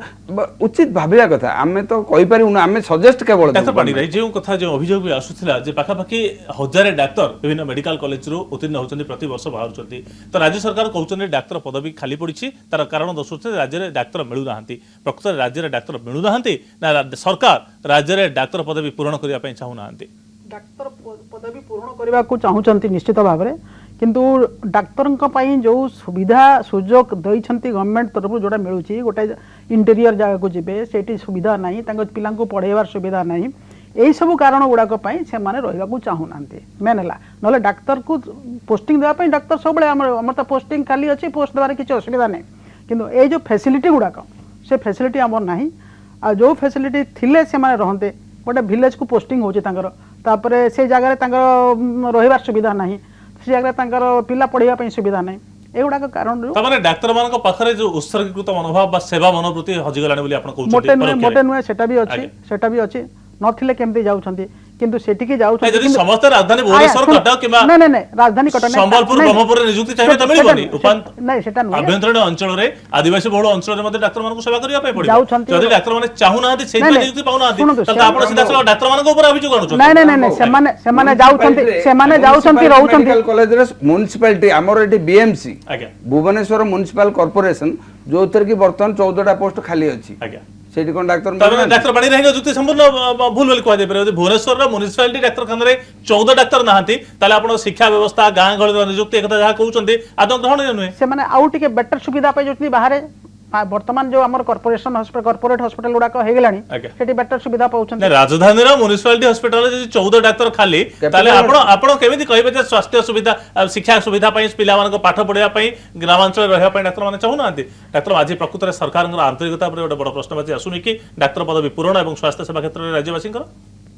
उचित भाविया कथा आम तो कहीपर आम सजेस्ट केवल जो कथा जो अभियोग भी आसूला पाखापाखि 1000 डाक्तर विभिन्न मेडिकल कॉलेज रु उत्तीर्ण होती प्रति वर्ष बाहर तो राज्य सरकार कहते डाक्तर पदवी खाली पड़ी तार कारण दर्शाते राज्य में डाक्तर मिलूना प्रकृत राज्य में डाक्तर मिलूना ना सरकार राज्य में डाक्तर पदवी पूरण करने चाहूना डाक्तर पदवी पूर्ण करने को चाहूँगी निश्चित भाव में किंतु डाक्तर जो सुविधा सुजोग देइछंती गवर्नमेंट तरफ जोटा मिलूँ गोटे इंटेरियर जगह को जीवे से सुविधा नहीं पिला पढ़ेबार सुविधा नहीं यही सब कारण गुड़ाक से रहा चाहूना मेन है ना डाक्तर को पोस्टिंग देवाई डाक्तर सब आम तो पोस्टिंग खाली अच्छी पोस्ट देवार किसी असुविधा नहीं किंतु ये जो फैसिलिटी गुड़ाक से फैसिलिटी आमर ना आ जो फैसिलिटी थिले से रहते गोटे विलेज को पोस्टिंग होपर से जगह रहिबार सुविधा नहीं से जगह पिला पढ़ाई सुविधा नहीं एगुड़ा कारण डाक्तर मान पाखे जो उत्सर्गीकृत मनोभाव सेवा मनोवृत्ति हजिगला मोटे नुहे सेटा भी अच्छी नथिले केमती जाउछंती किंतु सेटिकी जाउछंती यदि समस्त राजधानी भुवनेश्वर कटक किबा नहीं राजधानी कटक संबलपुर ब्रह्मपुर नियुक्ति चाहिए त मिलिबनी उपांत नहीं सेटा नहीं आभ्यंतरीण अंचल रे आदिवासी बहुल अंचल रे मध्ये डाक्टर मानको सेवा करिया पय पड़िबो जदि डाक्टर माने चाहू ना से नियुक्ति पाउ ना त आपण सीधा सला डाक्टर मानको ऊपर अभियोग आनु नहीं सेमाने जाउछंती रहउछंती मेडिकल कॉलेज रे म्युनिसिपैलिटी हमर एटी बीएमसी भुवनेश्वर म्युनिसिपल कॉर्पोरेशन जो उतर की वर्तमान 14टा पोस्ट खाली अछि सेठी कोन डाक्तर बाणी रहेगा जुक्ति संपूर्ण भूल बोली कहै परबे भुवनेश्वर म्युनिसिपैलिटी डाक्तर खाना रे 14 डाक्तर नाहंती ताले आपण शिक्षा व्यवस्था गां गळि नियुक्ति एकता जहा कहउचंती आदौ ग्रहण नुहे से माने आउ टिके बेटर सुविधा पाइ जोति बाहर वर्तमान जो हमर कॉर्पोरेशन हॉस्पिटल कॉर्पोरेट हॉस्पिटल गुडा हो गेलानी सेठी बेटर सुविधा पाउछन राजधानी रो म्युनिसिपैलिटी हॉस्पिटल जे 14 डाक्तर खाली ताले आपण केमिति कहबे जे स्वास्थ्य सुविधा शिक्षा सुविधा पई पिला मानको पाठ पढिया पई ग्रामांचल रहया पई डाक्तर माने चाहू नांती डाक्टर आज प्रकृत रे सरकार आंतरिकता पर बड़ प्रश्नवाची आसुनी कि डाक्तर पदवी पूरण एवं स्वास्थ्य सेवा क्षेत्र रे राज्यवासी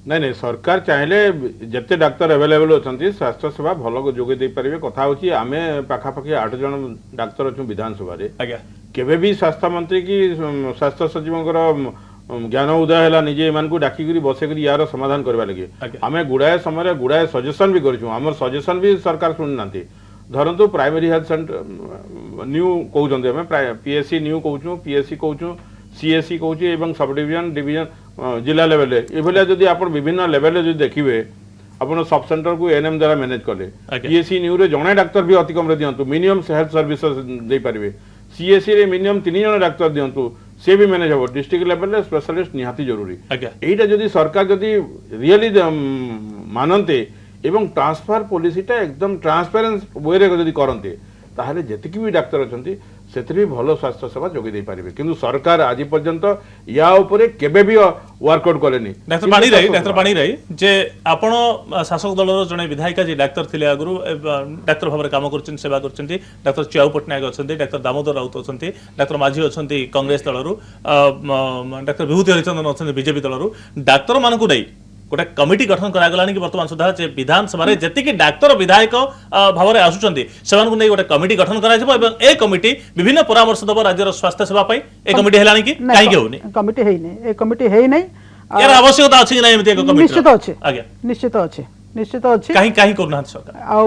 नहीं सरकार चाहिए जिते डाक्तर अवेलेबल अच्छा स्वास्थ्य सेवा भल जोगे दे पारे कथा हूँ आम पाखापाखि 8 जन डाक्तर अच्छे विधानसभा केवे भी स्वास्थ्य मंत्री की स्वास्थ्य सचिव ज्ञान उदय है निजे मान डाकिक बसक यार समाधान करवा लगे आम गुड़ाए समय गुड़ाए सजेसन भी कर सजेसन भी सरकार शुणी ना धरतु प्राइमरी हेल्थ सेंटर न्यू कहते पीएससी न्यू कहूँ पीएससी कहूँ सीएससी कहूँ सब डिविजन डिविजन जिला लेवल ये जदि आप विभिन्न लेवल जो देखिए आप सब सेंटर को एएनएम द्वारा मैनेज कले पीएससी न्यू रे जड़े डाक्तर भी अति कम दिंतु मिनिमम हेल्थ सर्विस दे पारे सीएससी रे मिनिमम 3 जन डाक्तर दिंतु से भी मैनेज हम डिस्ट्रिक्ट लेवल स्पेशलिस्ट निहाती जरूरी यहीटा जदि सरकार जदि रियली मानते एवं ट्रांसफर पॉलिसीटा एकदम ट्रांसपेरेंस वे रे करते ताहले जतिक भी डाक्तर अच्छा से भी भल स्वास्थ्य सेवा जोगे दे पारे किंतु सरकार आज पर्यंत या उपरे केबे भी वर्कआउट करेनी डाक्तर पाणी राय जे आपण शासक दलर जने विधायिका जी डाक्तर थिले आगुरु डाक्तर भाव काम करछन सेवा करछन डाक्तर चियाऊ पटनायक अछंती डाक्तर दामोदर राउत अछंती डाक्तर माझी अछंती कांग्रेस दलरु डाक्तर विभूति हरिचंदन अछंती बीजेपी दलरु डाक्तर मानकु नै गोटे कमिटी गठन करागलानी कि वर्तमान सुधा विधानसभा जी डाक्तर विधायक भाव में आसुचंती से गोटे कमिटी गठन करा ए कमिटी विभिन्न परामर्श दब राज्यर स्वास्थ्य सेवा ए कमिटी हेलानी कि काहे होनी कमिटी हेई नै ए कमिटी हेई नै यार आवश्यकता अछि कि नै एमते एक कमिटी निश्चित अछि आज्ञा निश्चित अछि काहे करना सरकार आ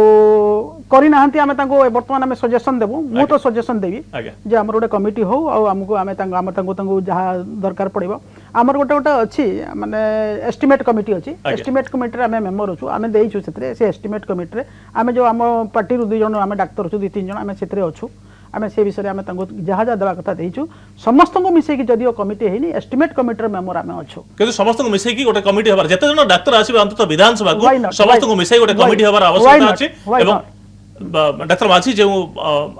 करि नाहंती आमे तांको वर्तमान आमे सजेशन देबो मु तो सजेशन देबी जे हमर गोटे कमिटी हो आ हमको आमे तांको जहा दरकार पड़िबो आमर गोटे गोटे अच्छी माने एस्टिमेट कमिटी अच्छी एस्टिमेट कमिटी आम मेम्बर अच्छु आम देचु से एस्टिमेट कमिटी आम जो आम पार्टी 2 जन आम डाक्तर अच्छु 2-3 जन आम से अच्छु आम से विषय में जहाँ जहाँ देवा कथा देचु समस्त को मिसेकी जदियो कमिटी है एस्टिमेट कमिटी मेम्बर आम अच्छु किंतु समस्त को मिसेकी गोटे कमिटी हबार जते जन डाक्तर आसीबे अंतत विधानसभा को समस्त को मिसेकी गोटे कमिटी हबार आवश्यकता अछि एवं डाक्टर माझी जो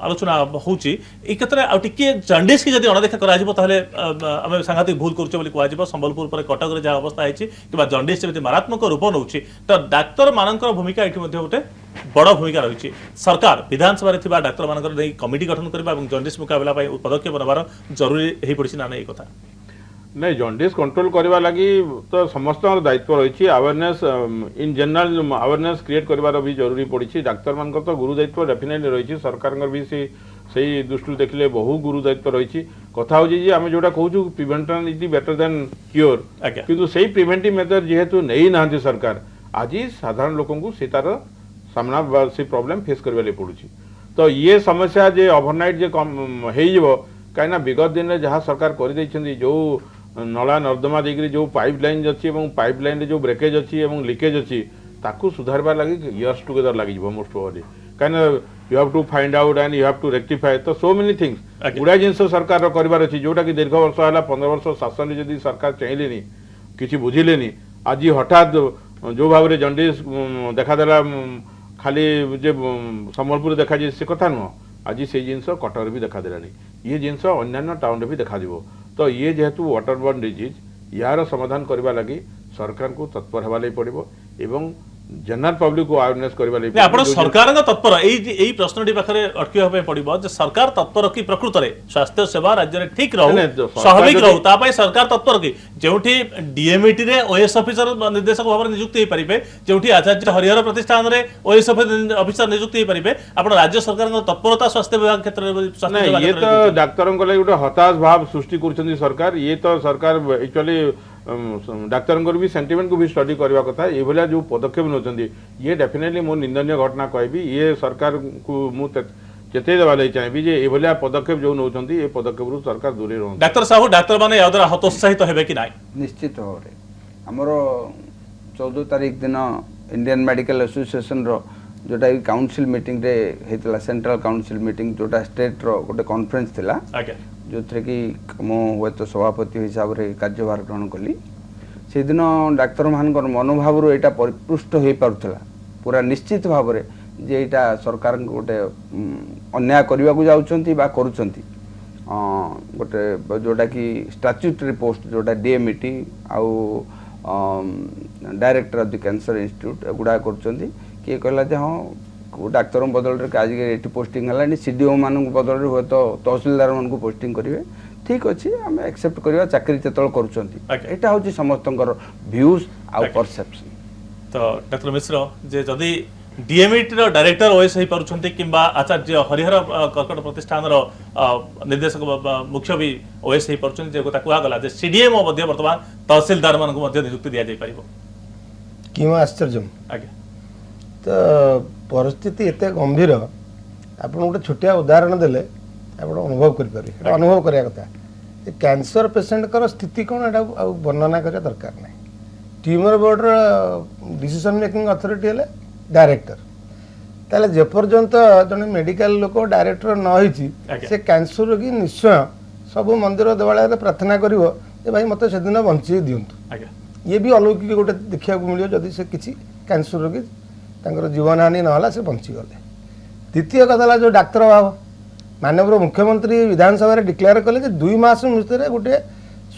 आलोचना होची ए क्षेत्र आ टिके जंडिस की जदि अणदेखा करा जिवो ताहले आमे सांघातिक भूल करूचे बोली कुआ जिवो संबलपुर पर कटक रे जा अवस्था आइछि किबा जंडिस जेमिति मारात्मक रूप नउछि त डाक्टर मानकर भूमिका एठी मध्ये होते बड़ भूमिका रही सरकार विधानसभा रे थिबा डाक्टर मानकर नै कमिटी गठन करबा एवं जंडिस मुकाबला पय पदक्षेप नबार जरूरी हेई पड़छि ना नै कथा नहीं जंडिस कंट्रोल करवा लगी तो समस्त दायित्व रही awareness in general awareness create करवार भी जरूरी पड़ी डाक्तर मान तो गुरु दायित्व डेफिनेटली रही सरकार भी से दृष्टि देखिले बहु गुरु दायित्व रही कथा हो आम जोटा कहूँ prevention is better than cure किंतु से प्रिवेंटिव मेथड जेहेतु नहीं ना सरकार आज साधारण लोक से तार सामना से प्रॉब्लम फेस करने पड़ुची तो ये समस्या जे ओवरनाइट जे हो कहीं विगत दिन में जहाँ सरकार कर जो नला नर्दमा देकर जो पाइपलाइन अच्छी पाइपलाइन रे जो ब्रेकेज अच्छी लीकेज अच्छी ताकू सुधारवा लगी इयर्स टुगेदर लगी मोस्ट प्रोबेबली कहीं you have to find out and you have to rectify तो सो मेनी थिंग्स गुड़ा जिन सरकार कर अच्छी जोटा कि दीर्घ वर्ष है 15 वर्ष शासन जदि सरकार चाहिए किसी बुझिले आज हठात जो भाव में जंडिस देखादेला खाली जे संबलपुर देखा से कथा नुह आज से जिनस कटर भी देखादेलानी ये जिनस अन्य टाउन भी देखा तो ये जेहेतु वाटरबोर्न डिजीज यार समाधान करने लगी सरकार को तत्पर होगा पड़ो एवं जनरल पब्लिक को अवेयरनेस करबा लागि आपण सरकार तत्पर एई प्रश्नटी पाखरे अटकिया पड़ो जे सरकार तत्पर कि प्रकृत रे स्वास्थ्य सेवा राज्य रे ठीक रहू स्वाभाविक रहू ता पई सरकार तत्पर कि जेउठी डीएमईटी रे ओएस ऑफिसर निर्देशक भाव नियुक्ति हे परिबे जेउठी आचार्य हरिहर प्रतिष्ठान रे ओएस ऑफिसर नियुक्ति हे परिबे आपण राज्य सरकार तत्परता स्वास्थ्य विभाग क्षेत्र रे ये तो डाक्तरन को लागि गोटे हताश भाव सृष्टि करछन्ती सरकार ये तो सरकार एक्चुअली डाक्तर भी सेंटिमेंट को भी स्टडी करने कथा ये जो पदक्षेप नौकरी ये डेफिनेटली मो निंदनीय घटना कहबी ये सरकार को चेतई देवा चाहिए जे ये पदक्षेप जो नौकरी ये पदक्षेप सरकार दूरे रह डाक्तर साहू डाक्तर मैंने याद्वारा हतोत्साहित हेबे कि नहीं निश्चित भाव आमर 14 तारीख दिन इंडियन मेडिकल एसोसिएशन रो जोटा काउंसिल मीटिंग रे हेतला सेंट्रल काउंसिल मीटिंग जोटा स्टेट रो गोटे कॉन्फ्रेंस थिला जो थे कि मु तो सभापति हिसाब से कार्यभार ग्रहण कली से दिन डाक्तर मान मनोभाव यहाँ परिपुष्ट हो पार्ला पूरा निश्चित भाव में जे यहाँ सरकार गोटे अन्याय करने को जाऊँगी गोटे जोटा कि स्टाच्यूटरी पोस्ट जोटा डीएमईटी आउ director of the cancer institute एगुड़ा कर किए कहला जे हाँ डाक्तर बदल आज ये पोस्टिंग है सीडीओ मान बदल हुए तो तहसिलदार मान को पोस्टिंग करेंगे ठीक अच्छे आम एक्सेप्ट करवा चाकरी जो कर हूँ समस्त भ्यूज आउ परसेप्शन तो डाक्टर मिश्र जे जदि डीएमईटी रो डायरेक्टर ओएस हो पारुछंती किंबा आचार्य हरिहर कर्कट प्रतिष्ठान रो निर्देशक मुख्य भी ओएस हो पारुछंती जे कथा कुआ गला जे सीडीएमओ मध्ये वर्तमान तहसीलदार मान को मध्ये नियुक्ति दिया जाय परिबो किमा आश्चर्य आगे तो परिस्थिति एत गंभीर आप गोटे छोटिया उदाहरण देले आप अनुभव करें अनुभव करा कथा कैंसर पेसेंट कर स्थिति कौन एटा वर्णना करा दरकार ना tumour board decision making authority है डायरेक्टर ताले जेपर्यंत जन मेडिकल लोक डायरेक्टर न होइछि से कैंसर रोगी निश्चय सब मंदिर देवालय प्रार्थना करिवो जे भाई मते सेदिन बंची दियंतु ये भी अलौकिक गोटे देखा मिले जदि से किसी कैंसर रोगी तांकर जीवन हानि ना से बंचीगले द्वितीय कथा जो डाक्तर अभाव माननीय मुख्यमंत्री विधानसभा डिक्लेयर कले 2 मास भितर गोटे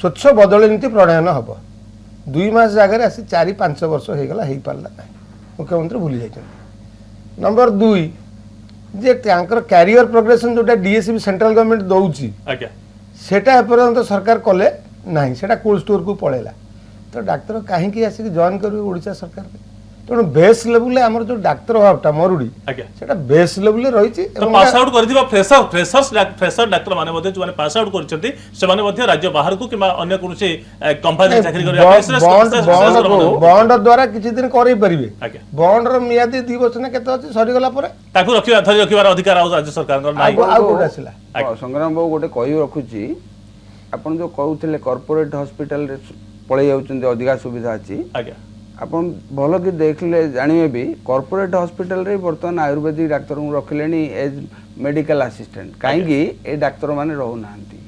स्वच्छ बदल नीति प्रणयन हम 2 मास जगह आसी 4-5 वर्ष हो गला हो पारा ना मुख्यमंत्री भूली जाइए नंबर 2 जे कैरियर प्रोग्रेसन जोटा डीएससी सेंट्रल गवर्नमेंट दौची सेटा एपर्यंत सरकार कले ना सेटा कोल्ड स्टोर को पड़ेगा तो डाक्तर कहीं आसिक जॉइन करेंगे ओडिशा सरकार तेणु बेस लेवल आमर जो डाक्तर अभावटा मरुड़ी सेटा बेस लेवल रही पास आउट करथिबा फ्रेशर डाक्तर माने मध्ये जो माने पास आउट करछंती से माने मध्ये राज्य बाहर को किबा अन्य कोनसे कंपनी चाकरी करिया बॉन्ड द्वारा किछि दिन करै परिबे बॉन्ड रो मियादी 2 वर्ष ना केते अछि सरी गला परे ताकू रखिबा धरि रखिबार अधिकार राज्य सरकार को नाही आ गोटे आसिला संग्राम बाबू गोटे कहि रखुची आपण जो कहउथिले कॉर्पोरेट हॉस्पिटल रे पळै जाउछन अधिका सुविधा अछि आज्ञा आपण भल कि देखले जानिबे भी कॉर्पोरेट हॉस्पिटल रे वर्तमान आयुर्वेदिक डाक्तर को रखलेनी एज मेडिकल असिस्टेंट काहेकि ए डाक्तर माने रहू नांती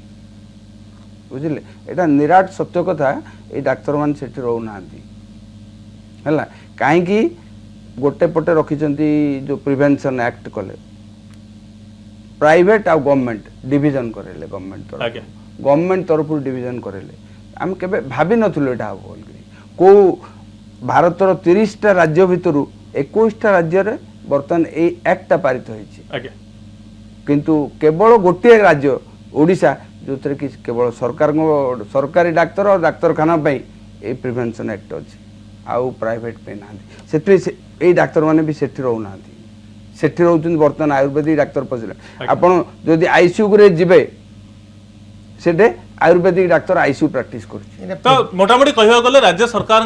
बुझिले एटा निराट सत्य कथा ए डाक्तर माने सेठी रहू नांती हला काहेकि गोटे पटे रखिछंती जो प्रिवेंशन एक्ट कले प्राइवेट आ गवर्नमेंट डिवीजन करेले गवर्नमेंट आज्ञा गवर्नमेंट तरफ डिवीजन करेले आम केबे भाबी नथुलो एटा हो को भारतर 30टा राज्य भितरु 21टा राज्य रे बर्तमान ए एक्टा पारित होईछि आज्ञा किंतु केवल गोटे राज्य ओडिशा जो कि केवल सरकार सरकारी डाक्तर और डाक्तरखाना ए प्रिवेंशन एक्ट अच्छी आउ प्राइवेट पे ना से डाक्तर माने भी सेठी रहना सेठी रोचन बर्तमान आयुर्वेदिक डाक्तर पशिले आपण जदि आईसीयू रे जिबे सेटे आयुर्वेदिक डाक्तर आईसीयू प्रैक्टिस कर तो मोटामोटी कहवा गले राज्य सरकार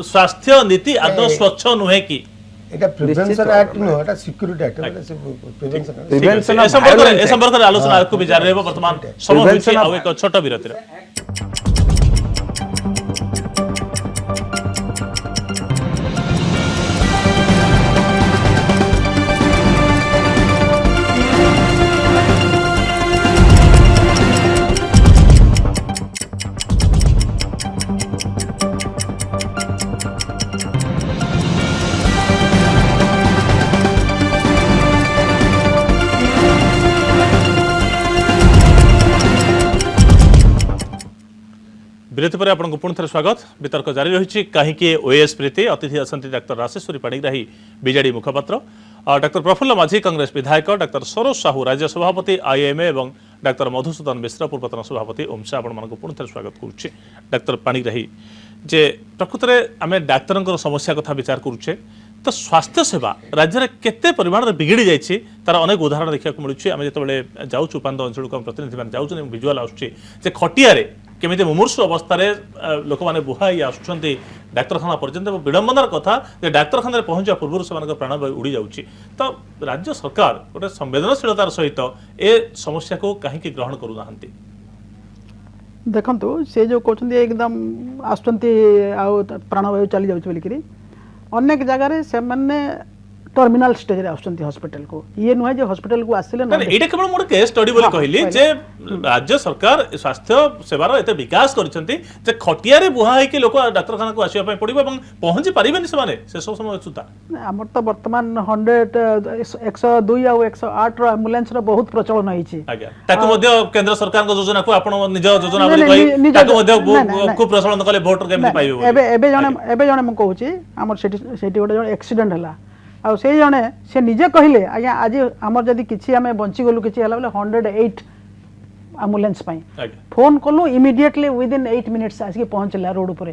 स्वास्थ्य नीति आदौ स्वच्छ नुहे कि এটা প্রিভেনশন অ্যাক্ট নয় এটা সিকিউরিটি অ্যাক্ট মানে প্রিভেনশন प्रिवेंशन ए संपर्क रे आलोचना आगु भी जारी रहबो वर्तमान समय होछि आ एक छोट विरति रे विरति पर आपको पुणी थे स्वागत वितर्क जारी रही कहीं ओएस प्रीति अतिथि अच्छा डाक्तर राशेश्वरी पाणिग्राही बीजेडी मुखपात्र डाक्तर प्रफुल्ल माझी कांग्रेस विधायक डाक्तर सरोज साहू राज्य सभापति आईएमए और डाक्तर मधुसूदन मिश्र पूर्वतन सभापति ओमसा आपण पुणी थे स्वागत करुचे डाक्तर पाणिग्राही जे प्रकृत में आम डाक्तर समस्या कथा विचार करुचे तो स्वास्थ्य सेवा राज्य में केते परिमाण में बिगिड़ी जाइए तार अनेक उदाहरण देखा मिलूँ आम जो जाऊँ उपान्त अंचल को प्रतिनिधि मैंने जाऊँ विजुआल आसुचे खटिया केमी मुमूर्षु अवस्था लोक मैंने बुहाई आसुँच डाक्तखाना पर्यंत विडंबनार कथा डाक्तखाना पहुँचा पूर्व से प्राण उड़ी जाऊँगी तो राज्य सरकार गोटे संवेदनशीलतार सहित ए समस्या को कहीं ग्रहण करूना देखंतु से जो कहते एकदम आसुँच प्राणवायु चली जाऊँ बोलिकी अनेक जगह से मैंने टर्मिनाल स्टेज रे आसुँच हॉस्पिटल को ये नुहे जो हॉस्पिटल को आसिले ना एटा केवल मोर केस स्टडी बोली कहली जे राज्य सरकार स्वास्थ्य सेवार एते विकास करिसंती जे खटिया रे बुहा है कि लोक डाक्तरखाना को आसीबा पड़िबो এবং पहुंची परिबेनी सेमाने से सब समय सुता हमर तो वर्तमान 100 102 आ 108 रो एम्बुलेंस रो बहुत प्रचलन होईची आज्ञा ताको मध्य केंद्र सरकार को योजना को आपण निज योजना बोली कहि ताको मध्य खूब प्रचलन कले वोट केमति पाइबो एबे जने म कहूची हमर सेठी गोटे जने एक्सीडेंट हला आ से जने से निजे कहले आज्ञा आज आमर जदि किछि हमें बंची गलु किछि हला बोले 108 एम्बुलेंस पाई फोन कलु इमिडिएटली विद इन 8 मिनिट्स आसिक पहुंचला रोड पर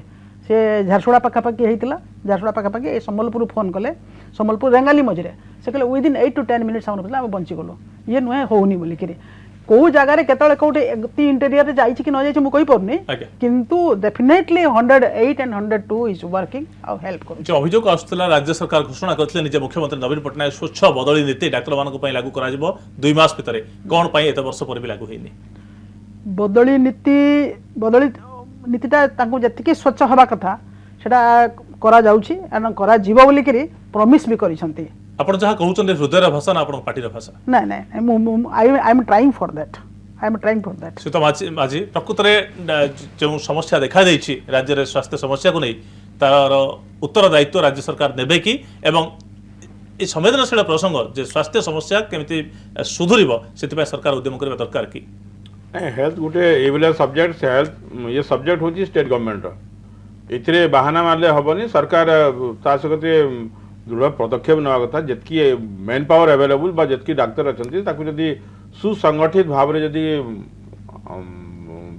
से झारसुड़ा पाखापाखि होता झारसुड़ा पाखापाखि सम्बलपुर फोन कले सम्बलपुर रेंगाली मझे से कहले विद इन 8 to 10 मिनिट्स आम बंची गलु ये नुहे होनी बोलिकी कौ जगार केतले कौटे इंटेरियर जाइए कि न जाइए मुझे कहीपरनी किंतु डेफिनेटली 108 and 102 इज वर्किंग आउ हेल्प कर जो अभियोग आसुला राज्य सरकार घोषणा करथिले निजे मुख्यमंत्री नवीन पटनायक स्वच्छ बदली नीति डाक्तर मानक पई लागू करा जिवो 2 मास भितरे कोन पई एत वर्ष पर भी लागू हेनी बदली नीतिटा तांको जतिके स्वच्छ हवा कथा सेटा करा जाउछि एन करा जीवो बोली करी प्रॉमिस भी करिसंती आपण जहाँ कहउछन हृदयर भाषा ना आपण पार्टीर भाषा नहीं I am trying for that Sita माझी प्रकृत में जो समस्या देखा देछि राज्य रे स्वास्थ्य समस्या को नहीं तार उत्तर दायित्व राज्य सरकार नेबे कि एवं ये संवेदनशील प्रसंग जे स्वास्थ्य समस्या केमिति सुधुरिबो सेति सरकार उद्यम करबा दरकार कि हेल्थ गोटे एभलिया सब्जेक्ट हेल्थ ये सब्जेक्ट होची स्टेट गवर्नमेंट इतरे बहाना मारले हबनी सरकार ता सगते दृढ़ पदक्षेप ना कथा जितकी मेन पावर अवेलेबल बा जितकी डाक्तर अच्छी ताकू जदि सुसंगठित भाव में जदि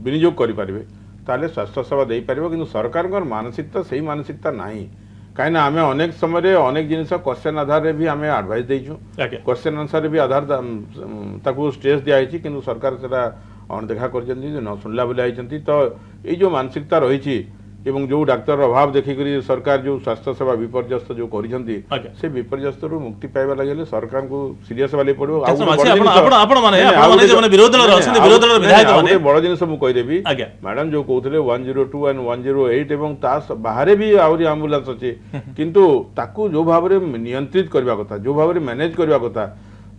विनियोग करें ताले स्वास्थ्य सेवा दे पारिबो किंतु सरकार मानसिकता सही मानसिकता नहीं कहीं आम अनेक समय अनेक जिन क्वेश्चन आधार भी आम एडवाइस देचु क्वेश्चन अनुसार भी आधार ताकू स्ट्रेस दिखाई किंतु सरकार से अणदेखा कर न शुणला बोली तो ये जो मानसिकता रही एवं जो डाक्तर अभाव देखिक सरकार जो स्वास्थ्य सेवा विपर्यस्त जो कर विपर्यस्त मुक्ति पाइबा लगे सरकार को सीरीयस वाले पड़ो बड़ जिन मुझेदेवी मैडम जो कहते 102 and 108 एवं बाहर भी आहरी आम्बुलांस अच्छे किंतु ताकू जो भाव में नियंत्रित करने कथा जो भाव में मैनेज करने कथा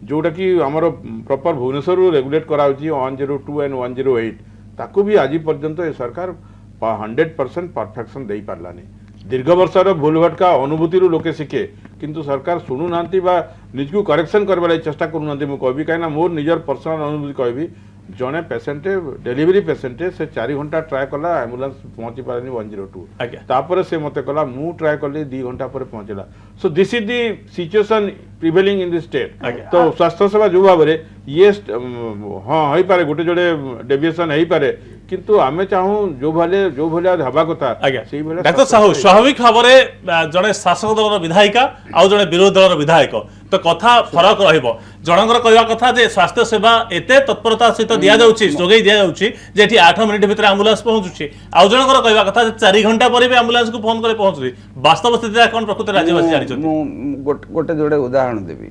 जोटा कि आमर प्रॉपर भुवनेश्वर रेगुलेट करा 102 and 108 ताकू भी आज पर्यंत सरकार 100% परफेक्शन दे पारलानी दीर्घ वर्षर भूल भटका अनुभूति लोके शिखे किंतु सरकार शुणु ना निजको करेक्शन करवा चेष्टा करूना कहि कहीं मोर निजर पर्सनल अनुभूति कहि जड़े पेसेंट डेलीवरी पेसेंट से 4 घंटा ट्राए कला एम्बुलेंस पहुंची पारे 102 तापर से मते कला मु ट्राए कली 2 घंटा पर पहुंचला so this is the situation prevailing in the state तो स्वास्थ्य सेवा जो भाव ये हाँ हो पारे गोटे जोड़े डेविएशन हो पारे किंतु आमे चाहू जो भाले हवा कथा डाक्टर साहू स्वाभाविक भाव में जड़े शासक दल विधायिका आउ जड़े विरोधी दल विधायक तो कथा फरक रहिबो जनकर कहवा कथा जे स्वास्थ्य सेवा एते तत्परता सहित दिया जाउची जोगै दिया जाउची जे एठी 8 मिनिट भितर एम्बुलेंस पहुंचुची आउ जनकर कहवा कथा जे 4 घंटा पर भी एम्बुलेंस को फोन करे पहुंचुची वास्तव स्थिति कोन प्रकृति राज्यवासी जानि छथि गोटे जोड़े उदाहरण देबी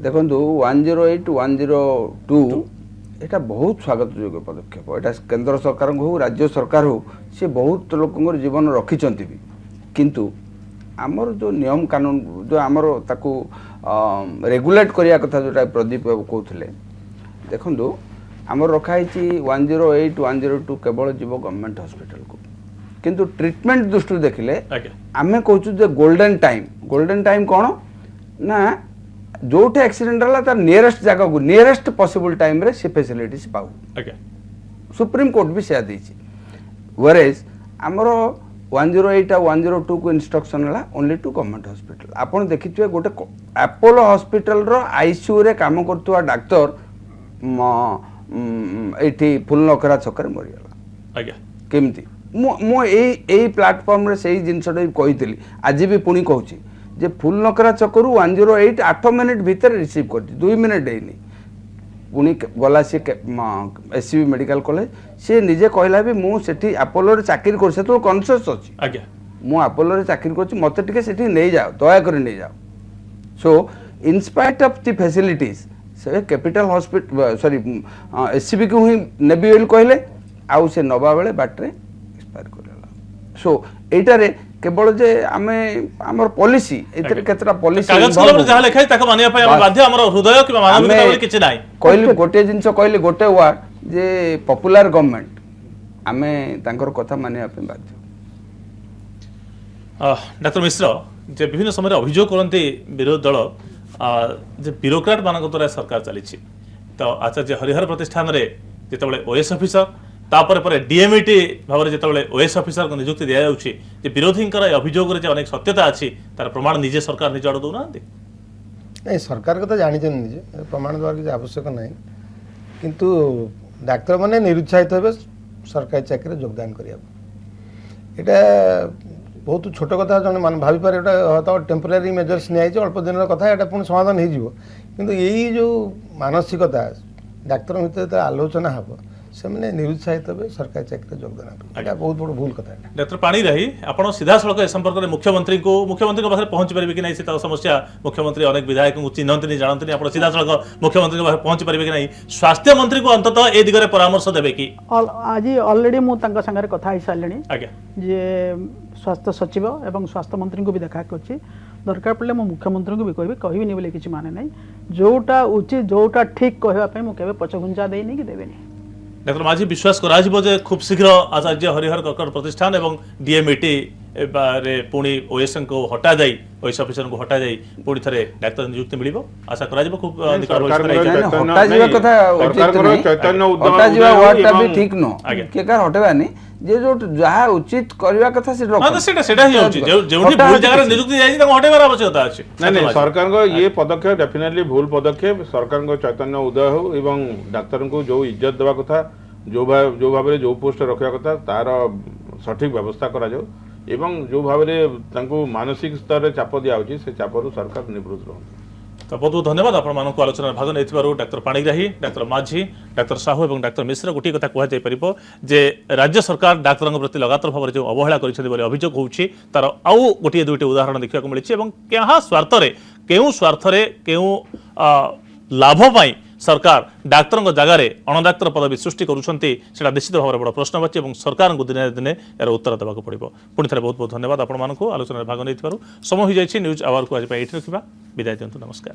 देखो 108 102 एटा बहुत स्वागत योग्य पदक्षेप एटा केंद्र सरकार हो राज्य सरकार हो से बहुत लोक जीवन रखिंट भी किंतु आमर जो नियम कानून जो आमर ताकू रेगुलेट करिया कथा जोटा प्रदीप बाबू कहते देखो आमर रखाई 108 102 केवल जीव गवर्नमेंट हॉस्पिटल को किंतु ट्रीटमेंट दृष्टि देखिले आमे कहूँ जे गोल्डन टाइम कौन ना जोटे एक्सीडेंट है तार नियरेस्ट जगह को नियरेस्ट पॉसिबल टाइम रे से फैसिलिटीज पाऊ सुप्रीम कोर्ट भी से देछि वरेज हमरो 108 आ 102 को इंस्ट्रक्शन है ओनली टू गवर्नमेंट हॉस्पिटल आपण देखिथिबे गोटे अपोलो हॉस्पिटल रो आईसीयू रे काम करतुवा डॉक्टर एठी फुलनखरा छकरे मरिगला केमती मो एई प्लेटफॉर्म रे सेही जिंसडे कहितली आज भी पुणी कहूची जे फुलनखरा छकरू 108 8 मिनिट भीतर रिसीव कर 2 मिनिट देनी पुणी गला सी एससीबी मेडिकल कॉलेज सी निजे कहला भी मु सेठी अपोलो रे चाकरी कर से तो कॉन्शियस अछि आज्ञा मु अपोलो रे चाकरी करछि मते टिके सेठी नै जाओ दया कर नै जाओ so in spite of the facilities से कैपिटल हॉस्पिटल सॉरी एससीबी को ही नेबी ऑयल कहले आउ से नबा बेले बाटरे एक्सपायर करला सो एटारे केवल जे आमे हमर पॉलिसी एतर केतरा पॉलिसी कागज कलम जहा लेखाय ताको मानिया पय हम बाध्य हमर हृदय कि मानविकता बोली किछि नाही कहली गोटे जिंस कहली गोटे वर्ड जे पॉपुलर गवर्नमेंट आमे तांकर कथा मानिया पय बाध्य डॉक्टर मिश्र जे विभिन्न समय अभियोग करंती विरोधी दल जे ब्यूरोक्रेट मानक द्वारा सरकार चली तो आचार्य हरिहर प्रतिष्ठान रे जेतबेले ओएस ऑफिसर तापर पर डीएमईटी भाव में जिते ओएस ऑफिसर को नियुक्ति दिया जाउछि जे विरोधी अभियोग रे अनेक सत्यता अच्छी तार प्रमाण निजे सरकार निजे आड़ दौना नहीं सरकार को तो जानी निजे प्रमाण द्वारा किसी आवश्यक ना किंतु डाक्तर मैंने निरुत्साहित हे सरकारी चाकरी योगदान करिया एटा बहुत छोट कथा जन मान भाभी पारे एटा टेम्पररी मेजर्स निया अल्प दिन कथा एटा पुणी समाधान हो जिवो किंतु यही जो मानसिकता डाक्तर भितर आलोचना हम से मैंने निरुत्साहित हे सरकारी चाकरी योगदान एटा बहुत बड़ भूल कथा डॉक्टर पाणी रही आपण सीधा सड़क ए संपर्क में मुख्यमंत्री पाखे पहुंची पारे कि नहीं से समस्या मुख्यमंत्री अनेक विधायक को चिन्हती जानते आप सीधा सड़क मुख्यमंत्री पाखे पहुंची पारे कि नहीं स्वास्थ्य मंत्री को अंततः ए दिगरे परामर्श देबे कि आज ऑलरेडी मु तांका संगे कथा ही सारलेनी आज्ञा जे स्वास्थ्य सचिव एवं स्वास्थ्य मंत्री को भी देखा करछि दरकार पड़े मु मुख्यमंत्री को भी कहबी नहीं बोले किछि माने नहीं जोटा उचित जोटा ठीक कहबा पे मु केबे पछघुंचा देनी कि देबेनी डॉक्टर माझी विश्वास करा खूब शीघ्र आचार्य हरिहर कर्कट प्रतिष्ठान एवं डीएमईटी रे पुणी ओएसएन को हटा जाई ओएस ऑफिसर को हटा जाई पुणी थरे डाक्टर नियुक्ति मिलिबो आशा करा खूब हटा जीवा कथा चैतन्य उद्यम हटा जीवा वर्डटा भी ठीक नो के कार हटेबानी जे जो जहा उचित करबा कथा से रख ना सेटा ही होची जेउठी भूल जगह रे नियुक्ति जाई त हटेबार आवश्यकता अछि नहीं सरकार को ये पदक्षेप डेफिनेटली भूल पदक्षेप सरकार को चैतन्य उदय हो एवं डाक्तर को जो इज्जत देवा कथा जो भाव जो पोस्ट रखा कथा तार सठिक व्यवस्था करा जाओ एवं जो भाव में मानसिक स्तर में चाप दिया से चापरू सरकार निवृत्त रह तो बहुत बहुत धन्यवाद आपण आलोचना भाग नहीं डाक्तर पाणिग्राही डाक्टर माझी डाक्टर साहू और डाक्टर मिश्र गोटे कथा कहु जे राज्य सरकार डाक्तर प्रति लगातार भाव में जो अवहेला अभियोग होउछि तार आउ गोटे दुईटे उदाहरण देखा मिली क्या स्वार्थ लाभ पाई सरकार डाक्तर जगार अणडाक्तर पदवी सृष्टि करुँचा निश्चित भाव में बड़ प्रश्नवाची और सरकार को दिने दिने यार उत्तर देवाक पड़ो पुणी थे बहुत बहुत धन्यवाद आपण आलोचना भाग नहीं समय हो जाए न्यूज आवर को आज ये रखा विदाय दिंतु नमस्कार।